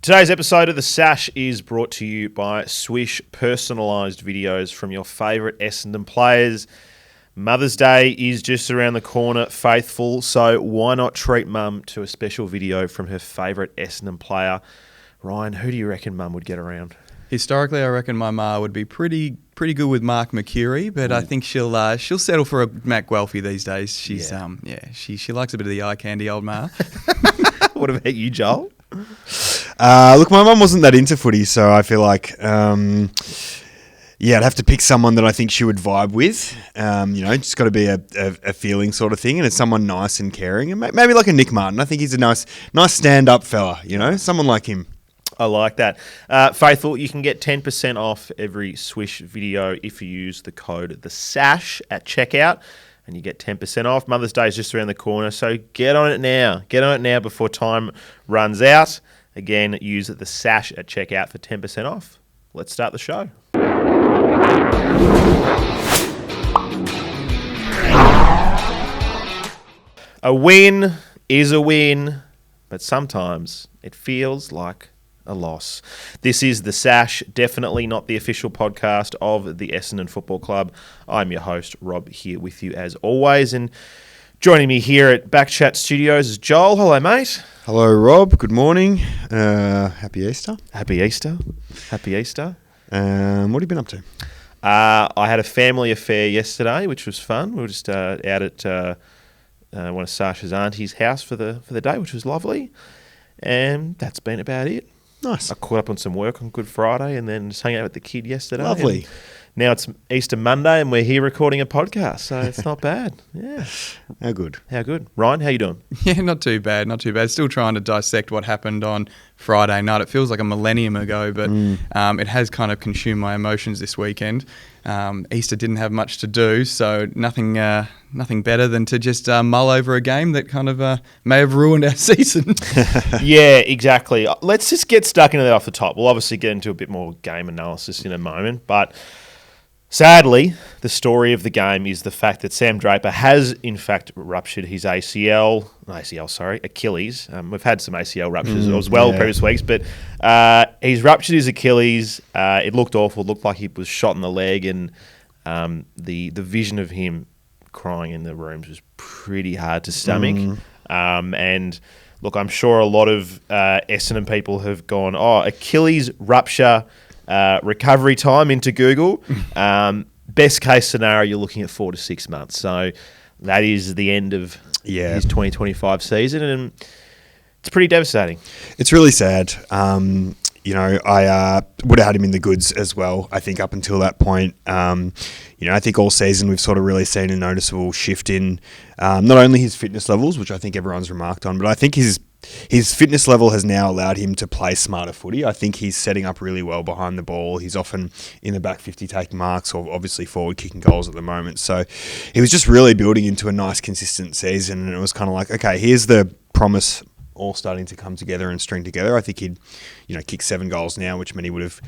Today's episode of The Sash is brought to you by Swish personalised videos from your favourite Essendon players. Mother's Day is just around the corner, faithful, so why not treat Mum to a special video from her favourite Essendon player? Ryan, who do you reckon Mum would get around? Historically, I reckon my ma would be pretty good with Mark McCurry, but I think she'll settle for a Matt Guelphy these days. She's she likes a bit of the eye candy, old ma. What about you, Joel? Look, my mum wasn't that into footy, so I feel like, I'd have to pick someone that I think she would vibe with. Just got to be a feeling sort of thing, and it's someone nice and caring, and maybe like a Nick Martin. I think he's a nice stand-up fella, someone like him. I like that. Faithful, you can get 10% off every Swish video if you use the code THESASH at checkout, and you get 10% off. Mother's Day is just around the corner, so get on it now. Get on it now before time runs out. Again, use the Sash at checkout for 10% off. Let's start the show. A win is a win, but sometimes it feels like a loss. This is The Sash, definitely not the official podcast of the Essendon Football Club. I'm your host, Rob, here with you as always, and joining me here at Backchat Studios is Joel. Hello, mate. Hello, Rob. Good morning. Happy Easter. Happy Easter. Happy Easter. What have you been up to? I had a family affair yesterday, which was fun. We were just out at one of Sash's auntie's house for the day, which was lovely. And that's been about it. Nice. I caught up on some work on Good Friday and then just hung out with the kid yesterday. Lovely. Now it's Easter Monday and we're here recording a podcast, so it's not bad. Yeah. How good? How good? Ryan, how you doing? Yeah, not too bad. Still trying to dissect what happened on Friday night. It feels like a millennium ago, but it has kind of consumed my emotions this weekend. Easter didn't have much to do, so nothing better than to just mull over a game that kind of may have ruined our season. Yeah, exactly. Let's just get stuck into that off the top. We'll obviously get into a bit more game analysis in a moment, but sadly, the story of the game is the fact that Sam Draper has, in fact, ruptured his Achilles. We've had some ACL ruptures as well previous weeks, but he's ruptured his Achilles. It looked awful. It looked like he was shot in the leg, and the vision of him crying in the rooms was pretty hard to stomach. And look, I'm sure a lot of Essendon people have gone, Achilles rupture, recovery time into Google. Best case scenario, you're looking at 4 to 6 months. So that is the end of his 2025 season, and it's pretty devastating. It's really sad. I would have had him in the goods as well, I think, up until that point. I think all season we've sort of really seen a noticeable shift in not only his fitness levels, which I think everyone's remarked on, but I think his fitness level has now allowed him to play smarter footy. I think he's setting up really well behind the ball. He's often in the back 50 taking marks, or obviously forward kicking goals at the moment. So he was just really building into a nice, consistent season, and it was kind of like, okay, here's the promise all starting to come together and string together. I think he'd, kick 7 goals now, which many would have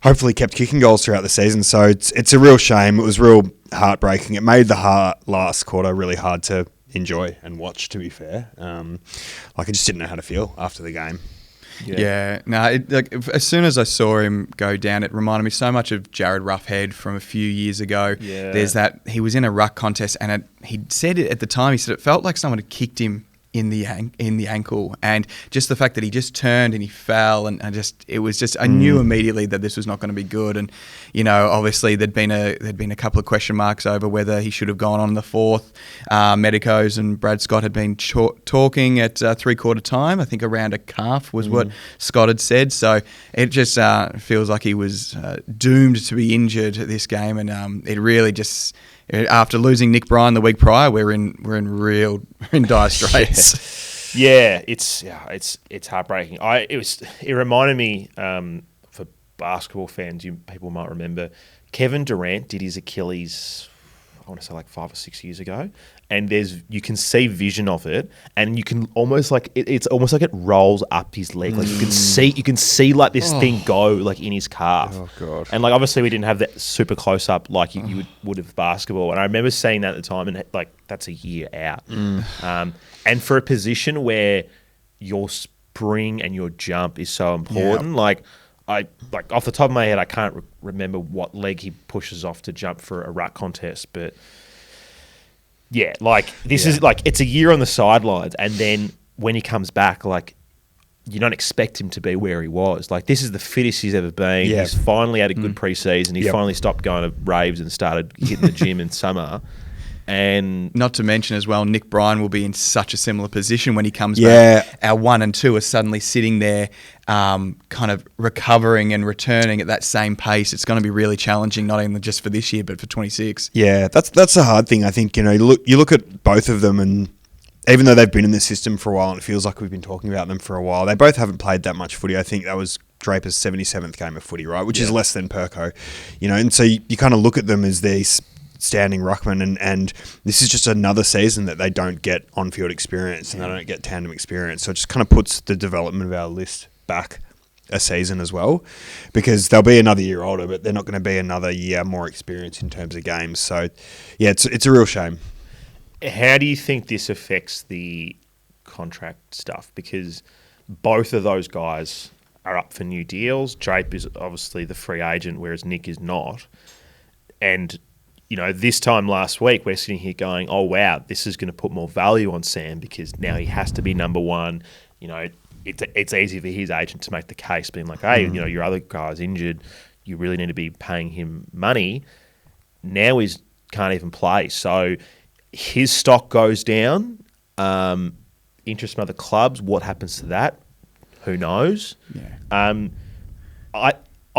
hopefully kept kicking goals throughout the season. So it's a real shame. It was real heartbreaking. It made the last quarter really hard to enjoy and watch, to be fair. I just didn't know how to feel after the game. As soon as I saw him go down, it reminded me so much of Jared Roughhead from a few years ago. Yeah. There's that, he was in a ruck contest, and he said it at the time, he said it felt like someone had kicked him in the ankle, and just the fact that he just turned and he fell, and I knew immediately that this was not going to be good. And obviously there'd been a couple of question marks over whether he should have gone on the fourth. Medicos and Brad Scott had been talking at 3/4 time. I think around a calf was what Scott had said. So it just feels like he was doomed to be injured this game, and it really just. After losing Nick Bryan the week prior, we're in dire straits. Yeah, it's heartbreaking. It reminded me for basketball fans, people might remember Kevin Durant did his Achilles, I want to say like 5 or 6 years ago, and you can see vision of it, and you can almost like it's almost like it rolls up his leg, like you can see like this thing go like in his calf. Oh god! And like obviously we didn't have that super close up like you would have basketball, and I remember seeing that at the time, and like that's a year out. And for a position where you're spring and your jump is so important. Like off the top of my head, I can't remember what leg he pushes off to jump for a ruck contest, but yeah, like this is like it's a year on the sidelines, and then when he comes back, like you don't expect him to be where he was. Like this is the fittest he's ever been. Yeah. He's finally had a good preseason. He finally stopped going to raves and started hitting the gym in summer. And not to mention as well, Nick Bryan will be in such a similar position when he comes back. Our 1 and 2 are suddenly sitting there, kind of recovering and returning at that same pace. It's going to be really challenging, not only just for this year, but for 26. Yeah, that's the hard thing. I think, you look at both of them, and even though they've been in the system for a while, and it feels like we've been talking about them for a while, they both haven't played that much footy. I think that was Draper's 77th game of footy, right? Which is less than Perko, and so you kind of look at them as these standing ruckman, and this is just another season that they don't get on-field experience and they don't get tandem experience. So it just kind of puts the development of our list back a season as well, because they'll be another year older, but they're not going to be another year more experience in terms of games. So yeah, it's a real shame. How do you think this affects the contract stuff? Because both of those guys are up for new deals. Draper is obviously the free agent, whereas Nick is not. And this time last week, we're sitting here going, oh, wow, this is going to put more value on Sam because now he has to be number one. It's easy for his agent to make the case, being like, hey, your other guy's injured. You really need to be paying him money. Now he can't even play. So his stock goes down. Interest from other clubs, what happens to that? Who knows? Yeah.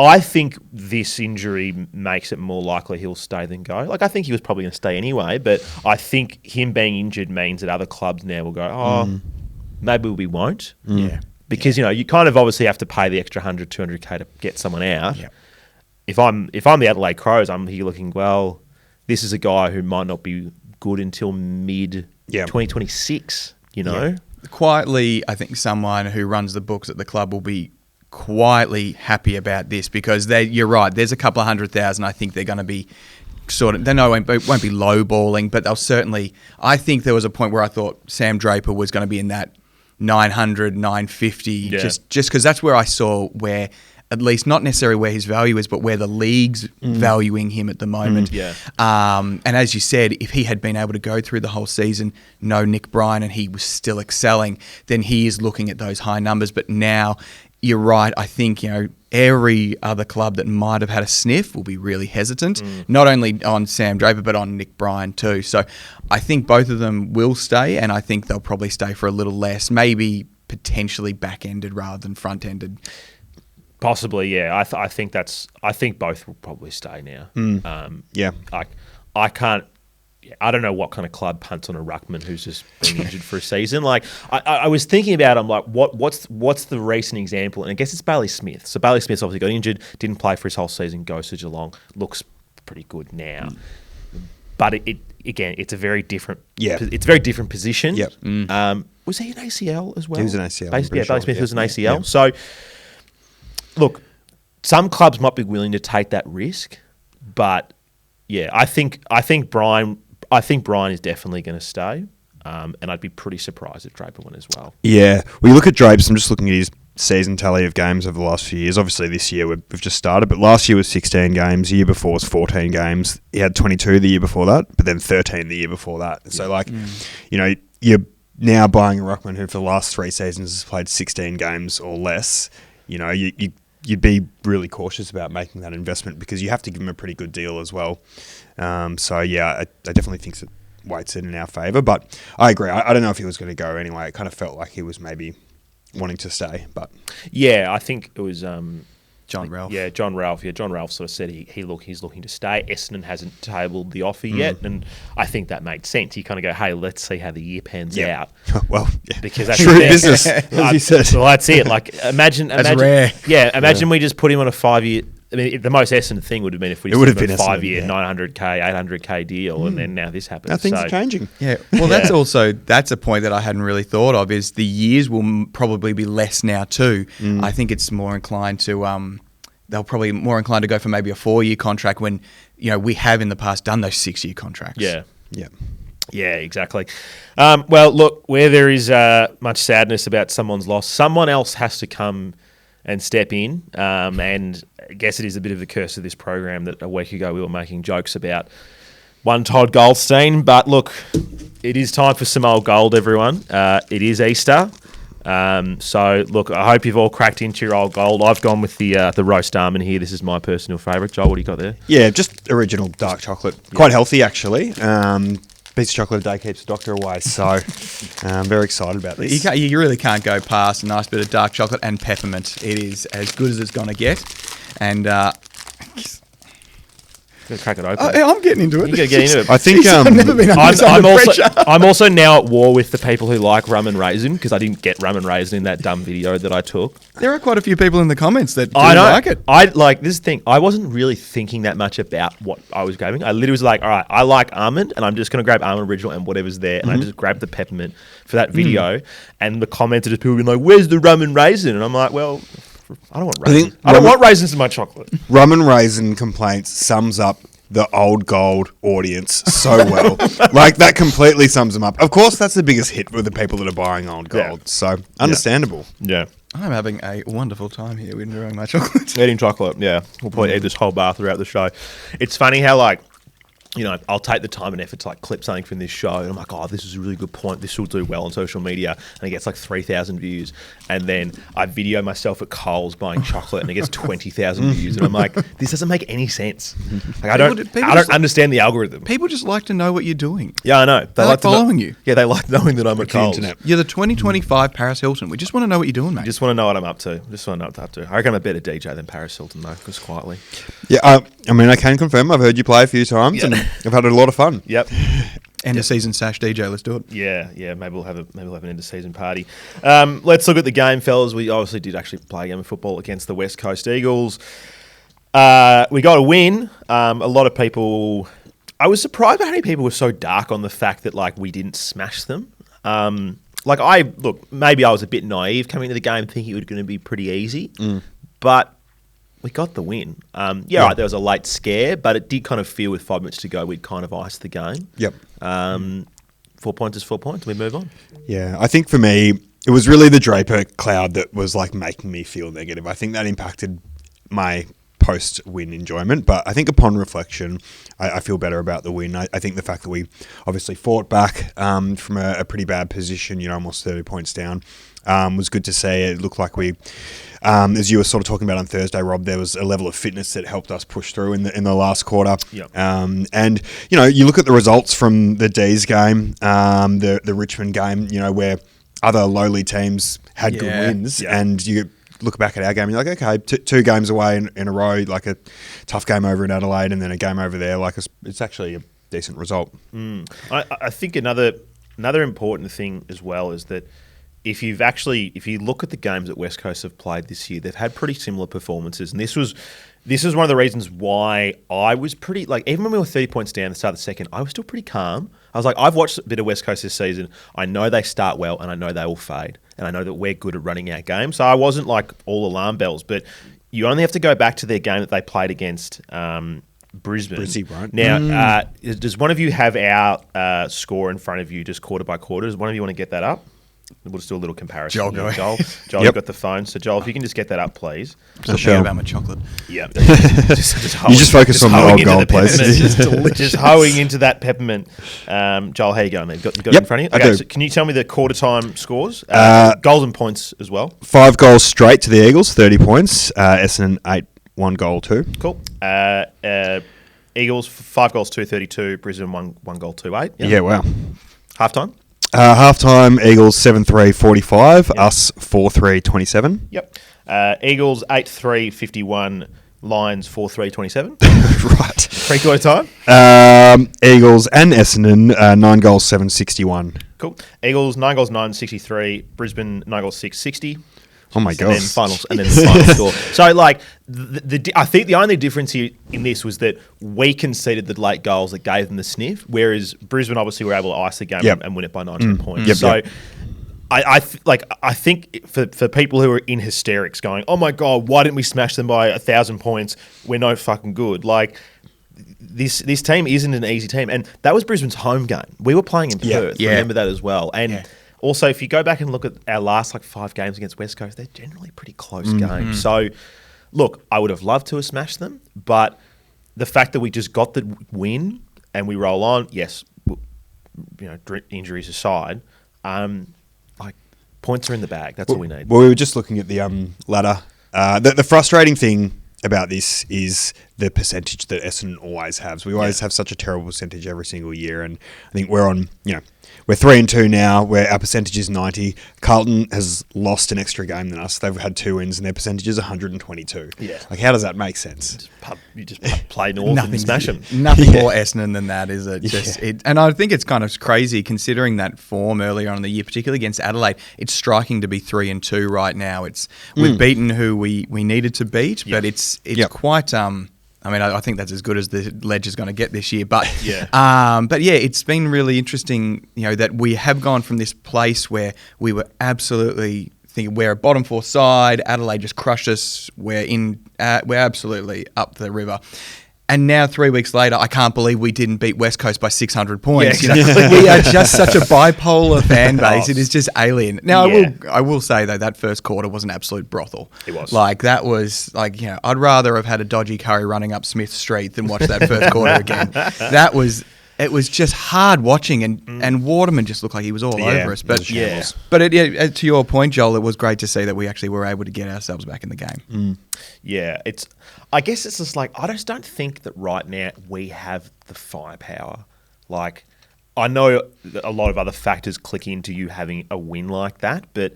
I think this injury makes it more likely he'll stay than go. Like, I think he was probably going to stay anyway, but I think him being injured means that other clubs now will go, maybe we won't. Yeah. Because, you kind of obviously have to pay the extra 100, 200K to get someone out. Yeah. If I'm the Adelaide Crows, I'm here looking, well, this is a guy who might not be good until mid-2026, Yeah. Quietly, I think someone who runs the books at the club will be quietly happy about this, because you're right, there's a couple of 100,000 I think they're going to be they won't be lowballing, but they'll certainly, I think there was a point where I thought Sam Draper was going to be in that 900, 950, just because that's where I saw where, at least not necessarily where his value is, but where the league's valuing him at the moment. And as you said, if he had been able to go through the whole season, no Nick Bryan, and he was still excelling, then he is looking at those high numbers. But now, you're right. I think, every other club that might have had a sniff will be really hesitant, not only on Sam Draper, but on Nick Bryan too. So I think both of them will stay, and I think they'll probably stay for a little less, maybe potentially back-ended rather than front-ended. Possibly, yeah. I think both will probably stay now. I don't know what kind of club punts on a ruckman who's just been injured for a season. Like, I was thinking about, I'm like, what's the recent example? And I guess it's Bailey Smith. So Bailey Smith's obviously got injured, didn't play for his whole season, goes to Geelong, looks pretty good now. But it's a very different. It's a very different position. Yep. Was he an ACL as well? He was an ACL. Bailey Smith was an ACL. Yep. So, look, some clubs might be willing to take that risk, but yeah, I think Bryan is definitely going to stay, and I'd be pretty surprised if Draper went as well. Yeah, we look at Drapes. I'm just looking at his season tally of games over the last few years. Obviously, this year we've just started, but last year was 16 games. The year before was 14 games. He had 22 the year before that, but then 13 the year before that. So, you're now buying a ruckman who for the last 3 seasons has played 16 games or less. You'd be really cautious about making that investment because you have to give him a pretty good deal as well. I definitely think that weight's in our favour, but I agree. I don't know if he was going to go anyway. It kind of felt like he was maybe wanting to stay, but yeah, I think it was John Ralph. Yeah, John Ralph. Yeah, John Ralph sort of said he's looking to stay. Essendon hasn't tabled the offer yet, and I think that made sense. You kind of go, hey, let's see how the year pans out. Well, yeah. Because that's true business, as you said. Well, that's it. Like, imagine rare. Yeah, imagine we just put him on a 5-year. I mean, the most Essendon thing would have been if we just put a 5-year, 900K, 800K deal, and then now this happens. Now things are changing. Yeah. Well, that's a point that I hadn't really thought of. Is the years will probably be less now too. I think it's more inclined to they'll probably more inclined to go for maybe a 4-year contract when we have in the past done those 6-year contracts. Yeah. Yeah. Yeah, exactly. Well, look, where there is much sadness about someone's loss, someone else has to come and step in. And I guess it is a bit of a curse of this program that a week ago we were making jokes about one Todd Goldstein. But look, it is time for some old gold, everyone. It is Easter. So, look, I hope you've all cracked into your old gold. I've gone with the roast almond here. This is my personal favourite. Joel, what do you got there? Yeah, just original dark chocolate. Quite healthy, actually. Piece of chocolate a day keeps the doctor away. So, I'm very excited about this. You really can't go past a nice bit of dark chocolate and peppermint. It is as good as it's going to get. And Gonna crack it open. I'm getting into it. You gotta get into it. I think I've never been under so much pressure. I'm also now at war with the people who like rum and raisin because I didn't get rum and raisin in that dumb video that I took. There are quite a few people in the comments that do I know. like it. I like this thing. I wasn't really thinking that much about what I was grabbing. I literally was like, all right, I like almond, and I'm just gonna grab almond original and whatever's there, and I just grabbed the peppermint for that video. And the comments are just people being like, "Where's the rum and raisin?" And I'm like, well, I don't want raisins. I don't want raisins in my chocolate. Rum and raisin complaints sums up the old gold audience so well. Like, that completely sums them up. Of course, that's the biggest hit with the people that are buying old gold. Yeah. So, understandable. Yeah. I'm having a wonderful time here enjoying my chocolate. Eating chocolate, yeah. We'll probably eat this whole bar throughout the show. It's funny how, like, you know, I'll take the time and effort to like clip something from this show, and I'm like, oh, this is a really good point. This will do well on social media, and it gets like 3,000 views. And then I video myself at Coles buying chocolate, and it gets 20,000 views. And I'm like, this doesn't make any sense. Like, I don't understand the algorithm. People just like to know what you're doing. Yeah, I know. They like following you. Yeah, they like knowing that I'm at Coles. Internet. You're the 2025 Paris Hilton. We just want to know what you're doing, mate. Just want to know what I'm up to. Just want to know what I'm up to. I reckon I'm a better DJ than Paris Hilton, though, just quietly. Yeah, I mean, I can confirm I've heard you play a few times, and I've had a lot of fun. Yep. End of season Sash DJ. Let's do it. Yeah. Maybe we'll have an end of season party. Let's look at the game, fellas. We obviously did actually play a game of football against the West Coast Eagles. We got a win. A lot of people. I was surprised by how many people were so dark on the fact that like we didn't smash them. Maybe I was a bit naive coming into the game thinking it was going to be pretty easy, but we got the win. Right, there was a late scare, but it did kind of feel with 5 minutes to go we'd kind of iced the game. Yep. 4 points is 4 points. We move on. Yeah, I think for me, it was really the Draper cloud that was like making me feel negative. I think that impacted my post-win enjoyment, but I think upon reflection, I feel better about the win. I think the fact that we obviously fought back from a pretty bad position, almost 30 points down, was good to see. It looked like we, as you were sort of talking about on Thursday, Rob, there was a level of fitness that helped us push through in the last quarter. Yep. And you look at the results from the D's game, the Richmond game, where other lowly teams had good wins, and you look back at our game and you're like, okay, two games away in a row, like a tough game over in Adelaide and then a game over there, like it's actually a decent result. I think another important thing as well is that if you look at the games that West Coast have played this year, they've had pretty similar performances, and this was one of the reasons why I was pretty, like, even when we were 30 points down at the start of the second, I was still pretty calm. I was like, I've watched a bit of West Coast this season. I know they start well, and I know they will fade, and I know that we're good at running our game. So I wasn't like all alarm bells, but you only have to go back to their game that they played against Brisbane. Right? Now, does one of you have our score in front of you, just quarter by quarter? Does one of you want to get that up? We'll just do a little comparison. Joel, you've got the phone. So, Joel, if you can just get that up, please. Forget about my chocolate. Yeah. Just focus on the old gold, please. Just hoeing into that peppermint. Joel, how you going, man? You got it in front of you? Okay, so can you tell me the quarter time scores? Goals and points as well. 5 goals straight to the Eagles, 30 points. Essendon 8, 1 goal, 2. Cool. Eagles 5 goals, 232. Brisbane 1 goal, 2-8. Yeah, wow. Halftime. Halftime, Eagles 7-3, 45. Yep. Us 4-3, 27. Yep. Eagles 8-3, 51. Lions 4-3, 27. Right. 3/4 time. Eagles and Essendon 9 goals, 7, 61. Cool. Eagles 9 goals, 9, 63. Brisbane 9 goals, 6, 60. Oh my god! And then the final score. So, like, I think the only difference here in this was that we conceded the late goals that gave them the sniff, whereas Brisbane obviously were able to ice the game and win it by 19 points. I think for people who are in hysterics, going, "Oh my god, why didn't we smash them by 1,000 points? We're no fucking good." Like, this team isn't an easy team, and that was Brisbane's home game. We were playing in Perth. Yeah. Remember that as well. And also, if you go back and look at our last 5 games against West Coast, they're generally pretty close games. So, look, I would have loved to have smashed them, but the fact that we just got the win and we roll on, yes, injuries aside, points are in the bag. That's all we need. Well, we were just looking at the ladder. The frustrating thing about this is the percentage that Essendon always has. We always have such a terrible percentage every single year, and I think we're on, we're 3-2 now, where our percentage is 90. Carlton has lost an extra game than us. They've had 2 wins, and their percentage is 122. Yeah. How does that make sense? You just play North and smash them. Nothing more Essendon than that, is it? And I think it's kind of crazy considering that form earlier on in the year, particularly against Adelaide. It's striking to be 3-2 right now. We've beaten who we needed to beat, but it's quite. I think that's as good as the Ledger's going to get this year. But it's been really interesting, that we have gone from this place where we were absolutely thinking we're a bottom 4 side. Adelaide just crushed us. We're absolutely up the river. And now 3 weeks later, I can't believe we didn't beat West Coast by 600 points. Yeah, exactly. We are just such a bipolar fan base. It is just alien. Now, I will say, though, that first quarter was an absolute brothel. It was. That was, I'd rather have had a dodgy curry running up Smith Street than watch that first quarter again. It was just hard watching, and Waterman just looked like he was all over us. But to your point, Joel, it was great to see that we actually were able to get ourselves back in the game. Yeah, I guess it's just I just don't think that right now we have the firepower. I know that a lot of other factors click into you having a win like that, but,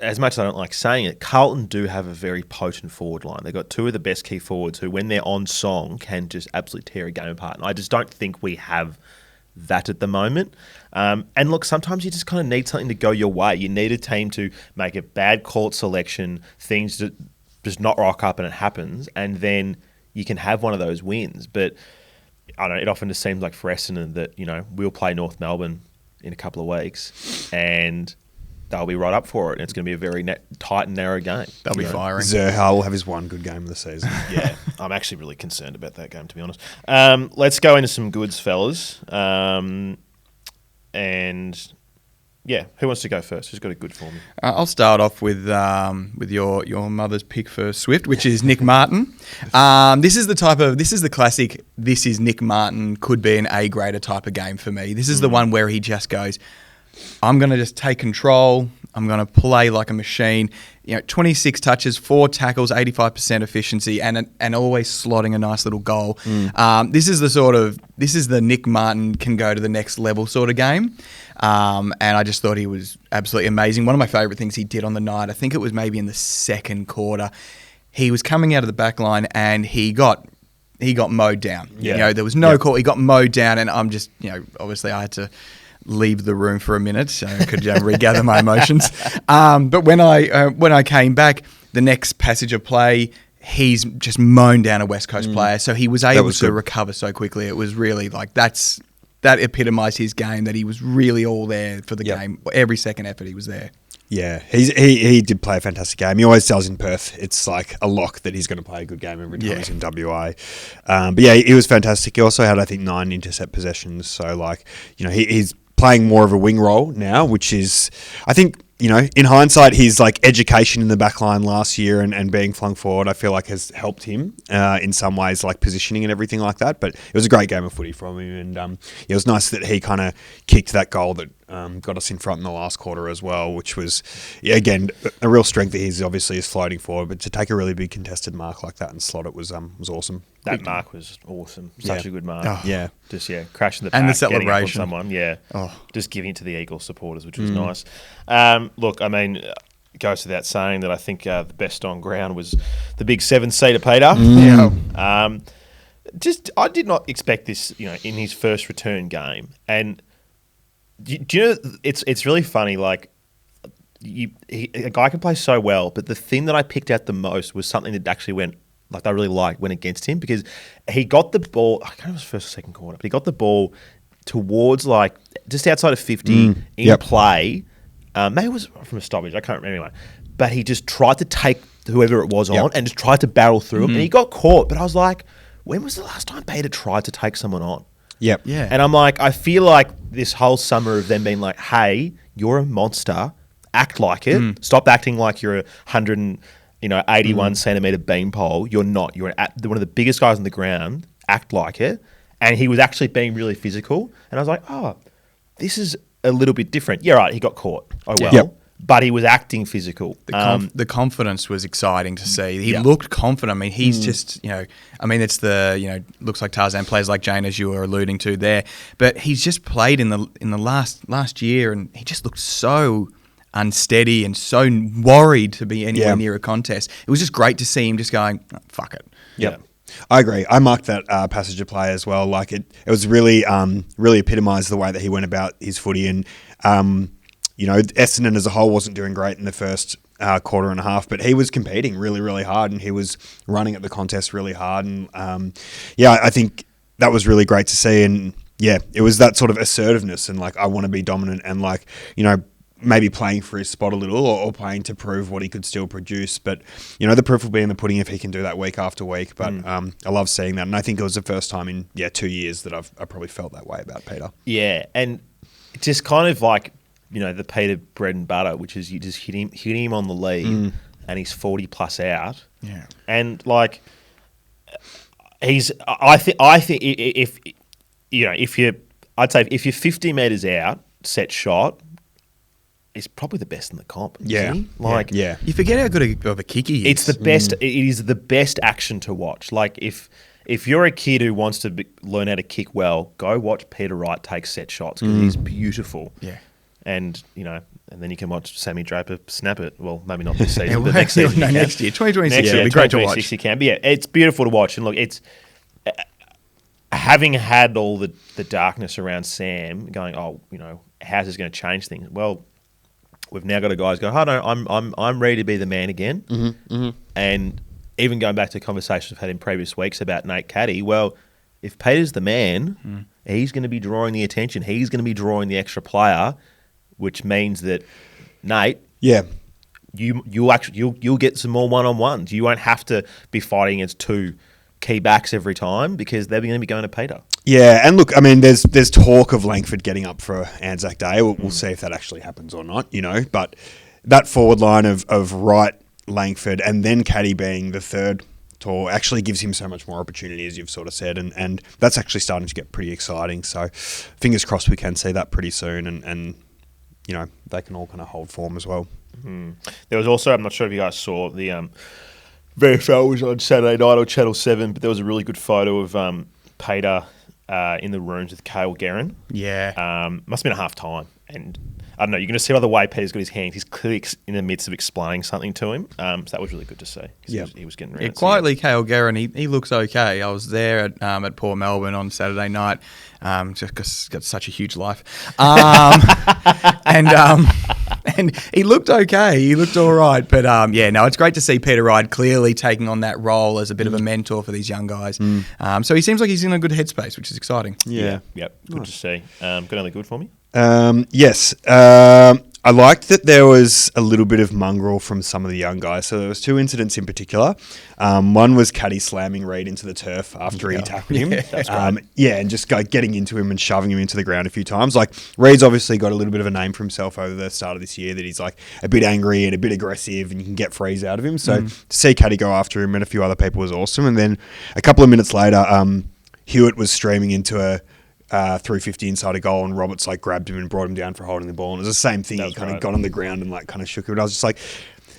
as much as I don't like saying it, Carlton do have a very potent forward line. They've got 2 of the best key forwards who, when they're on song, can just absolutely tear a game apart. And I just don't think we have that at the moment. And look, sometimes you just kind of need something to go your way. You need a team to make a bad call at selection, things that just not rock up and it happens, and then you can have one of those wins. But I don't know, it often just seems like for Essendon that, we'll play North Melbourne in a couple of weeks and they'll be right up for it. And it's going to be a very tight and narrow game. They'll be firing. Zerha will have his one good game of the season. Yeah, I'm actually really concerned about that game, to be honest. Let's go into some goods, fellas. Who wants to go first? Who's got a good for me? I'll start off with your mother's pick for Swift, which is Nick Martin. This is the classic. This is Nick Martin, could be an A-grader type of game for me. This is the one where he just goes, I'm going to just take control. I'm going to play like a machine. 26 touches, 4 tackles, 85% efficiency, and always slotting a nice little goal. This is the Nick Martin can go to the next level sort of game. And I just thought he was absolutely amazing. One of my favourite things he did on the night, I think it was maybe in the second quarter, he was coming out of the back line and he got mowed down. Yeah. There was no call. He got mowed down, and I'm just, obviously I had to leave the room for a minute so I could regather my emotions. But when I came back, the next passage of play, he's just mown down a West Coast player. So he was able to recover so quickly. It was really that epitomised his game, that he was really all there for the game. Every second effort he was there. Yeah, he did play a fantastic game. He always tells in Perth it's like a lock that he's going to play a good game every time he's in WA. He was fantastic. He also had, I think, 9 intercept possessions. So, he's playing more of a wing role now, which is, I think, in hindsight, his education in the back line last year and being flung forward, I feel like has helped him in some ways, positioning and everything like that. But it was a great game of footy from him, and it was nice that he kind of kicked that goal that got us in front in the last quarter as well, which was, again, a real strength that he's obviously is floating forward. But to take a really big contested mark like that and slot it was awesome. That mark was awesome. Such a good mark. Oh. Yeah. Just, crashing the back, and the celebration. celebration. On someone, Oh. Just giving it to the Eagles supporters, which was nice. Look, it goes without saying that I think the best on ground was the big 7-seater Peter. I did not expect this, in his first return game. And do you know, it's really funny, a guy can play so well, but the thing that I picked out the most was something that actually went against him, because he got the ball, I can't remember if it was first or second quarter, but he got the ball towards just outside of 50 in play. Maybe it was from a stoppage, I can't remember anyway. But he just tried to take whoever it was on and just tried to barrel through him, and he got caught. But I was like, when was the last time Peter tried to take someone on? Yep. Yeah. And I'm like, I feel like this whole summer of them being like, hey, you're a monster. Act like it. Stop acting like you're a 81 centimetre beanpole. You're not. You're one of the biggest guys on the ground. Act like it. And he was actually being really physical. And I was like, oh, this is a little bit different. Yeah, right. He got caught. Oh, well. Yep. But he was acting physical. The confidence was exciting to see. He looked confident. I mean, he's just, it's looks like Tarzan plays like Jane, as you were alluding to there. But he's just played in the last year, and he just looked so unsteady and so worried to be anywhere near a contest. It was just great to see him just going, oh, fuck it. Yep. I agree. I marked that passage of play as well. Like it was really, really epitomised the way that he went about his footy. And, Essendon as a whole wasn't doing great in the first quarter and a half, but he was competing really, really hard, and he was running at the contest really hard. And, I think that was really great to see. And, it was that sort of assertiveness and, like, I want to be dominant and, like, maybe playing for his spot a little or playing to prove what he could still produce. But, the proof will be in the pudding if he can do that week after week. But I love seeing that. And I think it was the first time in, 2 years that I probably felt that way about Peter. Yeah, and just kind of like, the Peter bread and butter, which is you just hit him on the lead and he's 40 plus out. Yeah. And, like, I think if you're 50 metres out, set shot, he's probably the best in the comp. Isn't he? You forget how good of a kick he is. It's the best. It is the best action to watch. Like if you're a kid who wants to learn how to kick well, go watch Peter Wright take set shots because he's beautiful. Yeah. And and then you can watch Sammy Draper snap it. Well, maybe not this season, but next season. Next year, 2026. Next year, It'll be great to 2026 watch. you can. But yeah, it's beautiful to watch. And look, it's having had all the darkness around Sam, going, how's this going to change things? Well, we've now got a guy who's going, I'm ready to be the man again. And even going back to conversations we've had in previous weeks about Nate Caddy, well, if Peter's the man, he's going to be drawing the attention. He's going to be drawing the extra player, which means that Nate, you'll get some more one-on-ones. You won't have to be fighting against two key backs every time because they're going to be going to Peter. Yeah, and look, I mean, there's talk of Langford getting up for Anzac Day. We'll see if that actually happens or not, But that forward line of Wright, Langford, and then Caddy being the third tall actually gives him so much more opportunity, as you've sort of said, and that's actually starting to get pretty exciting. So fingers crossed we can see that pretty soon, and they can all kind of hold form as well. There was also, I'm not sure if you guys saw the VFL was on Saturday night on Channel 7, but there was a really good photo of Peter in the rooms with Cale Guerin. Yeah. Must have been a half time. And I don't know, you're going to see by the way Peter's got his hands, he's clearly in the midst of explaining something to him. So that was really good to see. He was getting around. Yeah, quietly, Cale Guerin, he looks okay. I was there at Port Melbourne on Saturday night, just because he's got such a huge life. And he looked okay. He looked all right. But, it's great to see Peter Wright clearly taking on that role as a bit of a mentor for these young guys. So he seems like he's in a good headspace, which is exciting. Yeah. Yep. Good to see. Got anything good for me? Yes. I liked that there was a little bit of mongrel from some of the young guys. So there was two incidents in particular. One was Caddy slamming Reid into the turf after he tackled him. That's right. And just getting into him and shoving him into the ground a few times. Like, Reid's obviously got a little bit of a name for himself over the start of this year, that he's like a bit angry and a bit aggressive and you can get frees out of him. So to see Caddy go after him and a few other people was awesome. And then a couple of minutes later, Hewitt was streaming into a 350 inside a goal, and Roberts grabbed him and brought him down for holding the ball. And it was the same thing. He kind of got on the ground and kind of shook him. I was just like,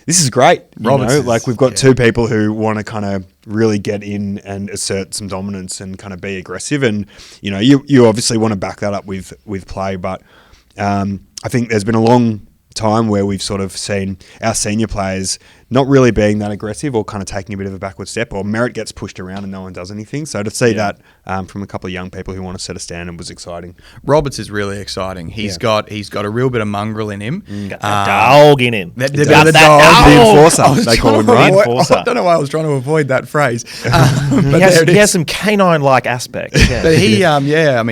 this is great. Roberts, we've got two people who want to kind of really get in and assert some dominance and kind of be aggressive. And you obviously want to back that up with play, but I think there's been a long time where we've sort of seen our senior players not really being that aggressive or kind of taking a bit of a backward step, or Merritt gets pushed around and no one does anything. So to see that from a couple of young people who want to set a standard was exciting. Roberts is really exciting. He's got a real bit of mongrel in him. Got that dog in him. The enforcer, they call him, right? I don't know why I was trying to avoid that phrase. But he has some canine-like aspects. Yeah. But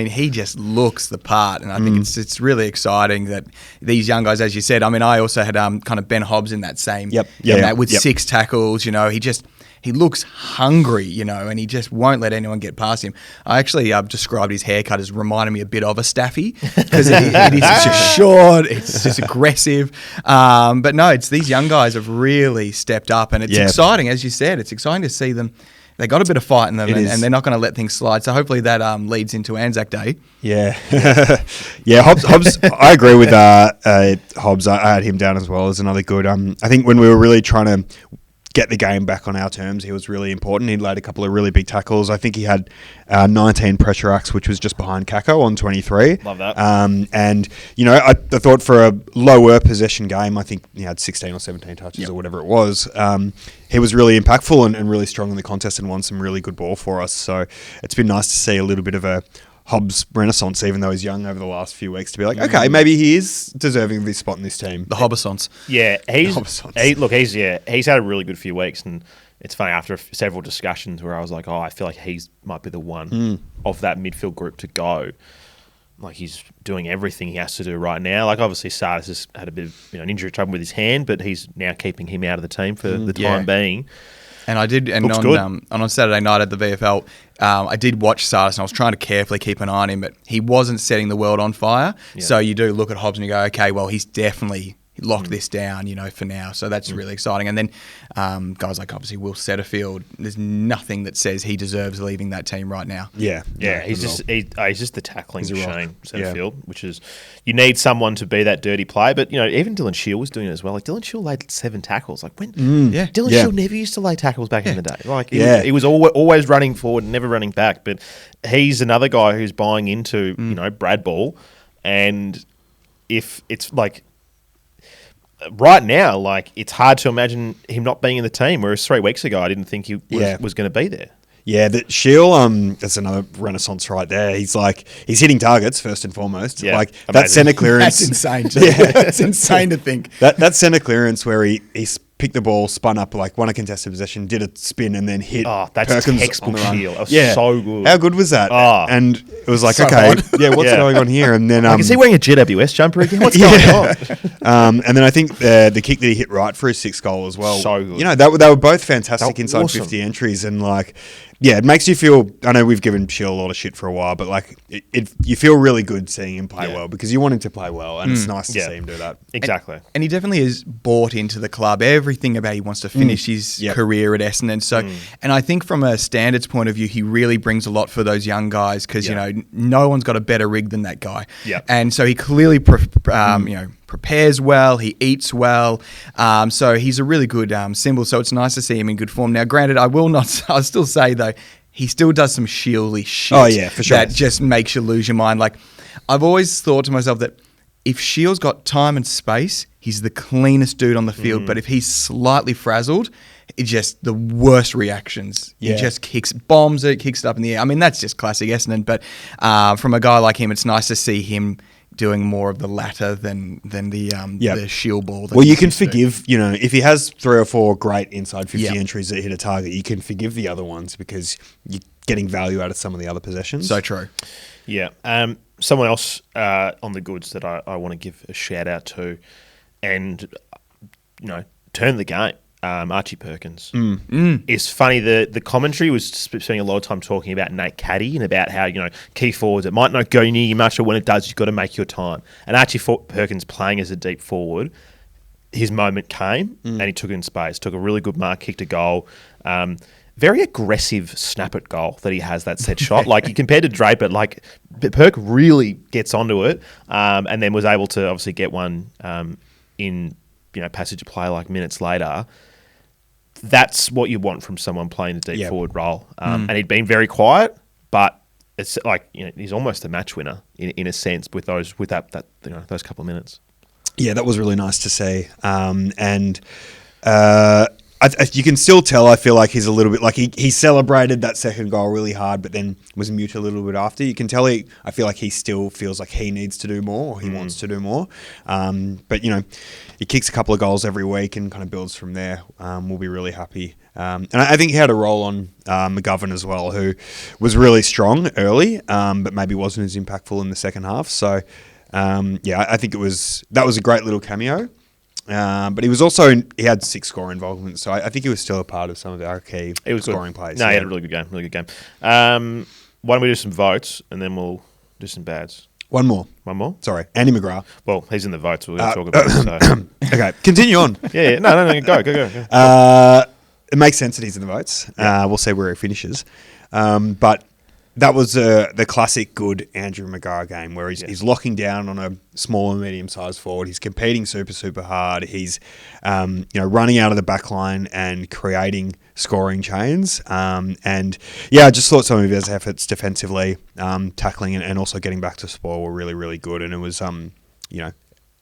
he just looks the part, and I think it's really exciting that these young guys, as you said, I also had kind of Ben Hobbs in that same with 6 tackles. he looks hungry, and he just won't let anyone get past him. I actually described his haircut as reminding me a bit of a Staffy because it is just short, it's just aggressive. But no, it's these young guys have really stepped up, and it's exciting, as you said. It's exciting to see them. They got a bit of fight in them, and they're not going to let things slide. So hopefully that leads into Anzac Day. Yeah, yeah. Hobbs. I agree with Hobbs. I had him down as well as another good. I think when we were really trying to get the game back on our terms, he was really important. He laid a couple of really big tackles. I think he had 19 pressure acts, which was just behind Kako on 23. Love that. And I thought for a lower possession game, I think he had 16 or 17 touches or whatever it was. He was really impactful and really strong in the contest and won some really good ball for us. So it's been nice to see a little bit of a Hobbs renaissance, even though he's young over the last few weeks, to be like, okay, maybe he is deserving of this spot in this team. The Hobbesons. Yeah, he's had a really good few weeks, and it's funny, after several discussions where I was like, I feel like might be the one of that midfield group to go. Like, he's doing everything he has to do right now. Like, obviously, Sardis has had a bit of an injury trouble with his hand, but he's now keeping him out of the team for the time being. And I did, and on Saturday night at the VFL, I did watch Sardis, and I was trying to carefully keep an eye on him, but he wasn't setting the world on fire. Yeah. So you do look at Hobbs and you go, okay, well, he's definitely locked this down, for now. So that's really exciting. And then guys like, obviously, Will Setterfield, there's nothing that says he deserves leaving that team right now. Yeah. He's just the tackling machine, Setterfield, which is, you need someone to be that dirty player. But, even Dylan Shield was doing it as well. Like, Dylan Shield laid 7 tackles. Like, when Dylan Shield never used to lay tackles back in the day. Like, he was always running forward, never running back. But he's another guy who's buying into, Brad Ball. And if it's like, right now, like, it's hard to imagine him not being in the team, whereas 3 weeks ago I didn't think he was going to be there. Yeah, that Shield, that's another renaissance right there. He's hitting targets first and foremost. Yeah, like amazing. That centre clearance. That's insane. That's insane to think. That centre clearance where he picked the ball, spun up, like won a contested possession, did a spin, and then hit that's Perkins textbook on the run. Shield. That was so good. How good was that? And it was like, so okay, odd. what's going on here? And then is he wearing a GWS jumper again? What's going on? And then I think the kick that he hit right for his 6th goal as well. So good. They were both fantastic inside awesome. 50 entries, and like, it makes you feel. I know we've given Shield a lot of shit for a while, but like, you feel really good seeing him play well, because you want him to play well, and it's nice to see him do that. Exactly. And he definitely is bought into the club. Everything about he wants to finish his career at Essendon. So, and I think from a standards point of view, he really brings a lot for those young guys, because no one's got a better rig than that guy. Yeah. And so he clearly prepares well, he eats well, so he's a really good symbol. So it's nice to see him in good form. Now, granted, I'll still say though, he still does some Shieldy shit. Oh yeah, for sure. That just makes you lose your mind. Like, I've always thought to myself that if Shield's got time and space, he's the cleanest dude on the field. But if he's slightly frazzled, it's just the worst reactions. He just bombs it, kicks it up in the air. I mean, that's just classic Essendon. But from a guy like him, it's nice to see him doing more of the latter than the Shield ball. Well, you can forgive, if he has 3 or 4 great inside 50 entries that hit a target, you can forgive the other ones because you're getting value out of some of the other possessions. So true. Yeah. Someone else on the goods that I want to give a shout out to, and turn the game. Archie Perkins. It's funny, the commentary was spending a lot of time talking about Nate Caddy and about how, key forwards, it might not go near you much, but when it does, you've got to make your time. And Archie Perkins, playing as a deep forward, his moment came and he took it in space, took a really good mark, kicked a goal. Very aggressive snap at goal that he has, that set shot. Like, you compared to Draper, like, Perk really gets onto it, and then was able to obviously get one in passage of play like minutes later. That's what you want from someone playing the deep forward role. And he'd been very quiet, but it's like, he's almost a match winner in a sense with those couple of minutes. Yeah, that was really nice to see. You can still tell, I feel like he's a little bit like he celebrated that second goal really hard, but then was mute a little bit after. You can tell I feel like he still feels like he needs to do more, or he wants to do more. But he kicks a couple of goals every week and kind of builds from there. We'll be really happy. And I think he had a role on McGovern as well, who was really strong early, but maybe wasn't as impactful in the second half. So I think that was a great little cameo. But he was also he had 6 score involvements, so I think he was still a part of some of our key scoring plays. No, he had a really good game. Really good game. Why don't we do some votes and then we'll do some bads? One more. Sorry, Andy McGrath. Well, he's in the votes. We're going to talk about it. So. Okay, continue on. Yeah. No. Go. It makes sense that he's in the votes. We'll see where he finishes. But that was the classic good Andrew McGrath game where he's locking down on a small and medium-sized forward. He's competing super hard. He's running out of the back line and creating scoring chains. I just thought some of his efforts defensively, tackling and also getting back to spoil were really, really good. And it was,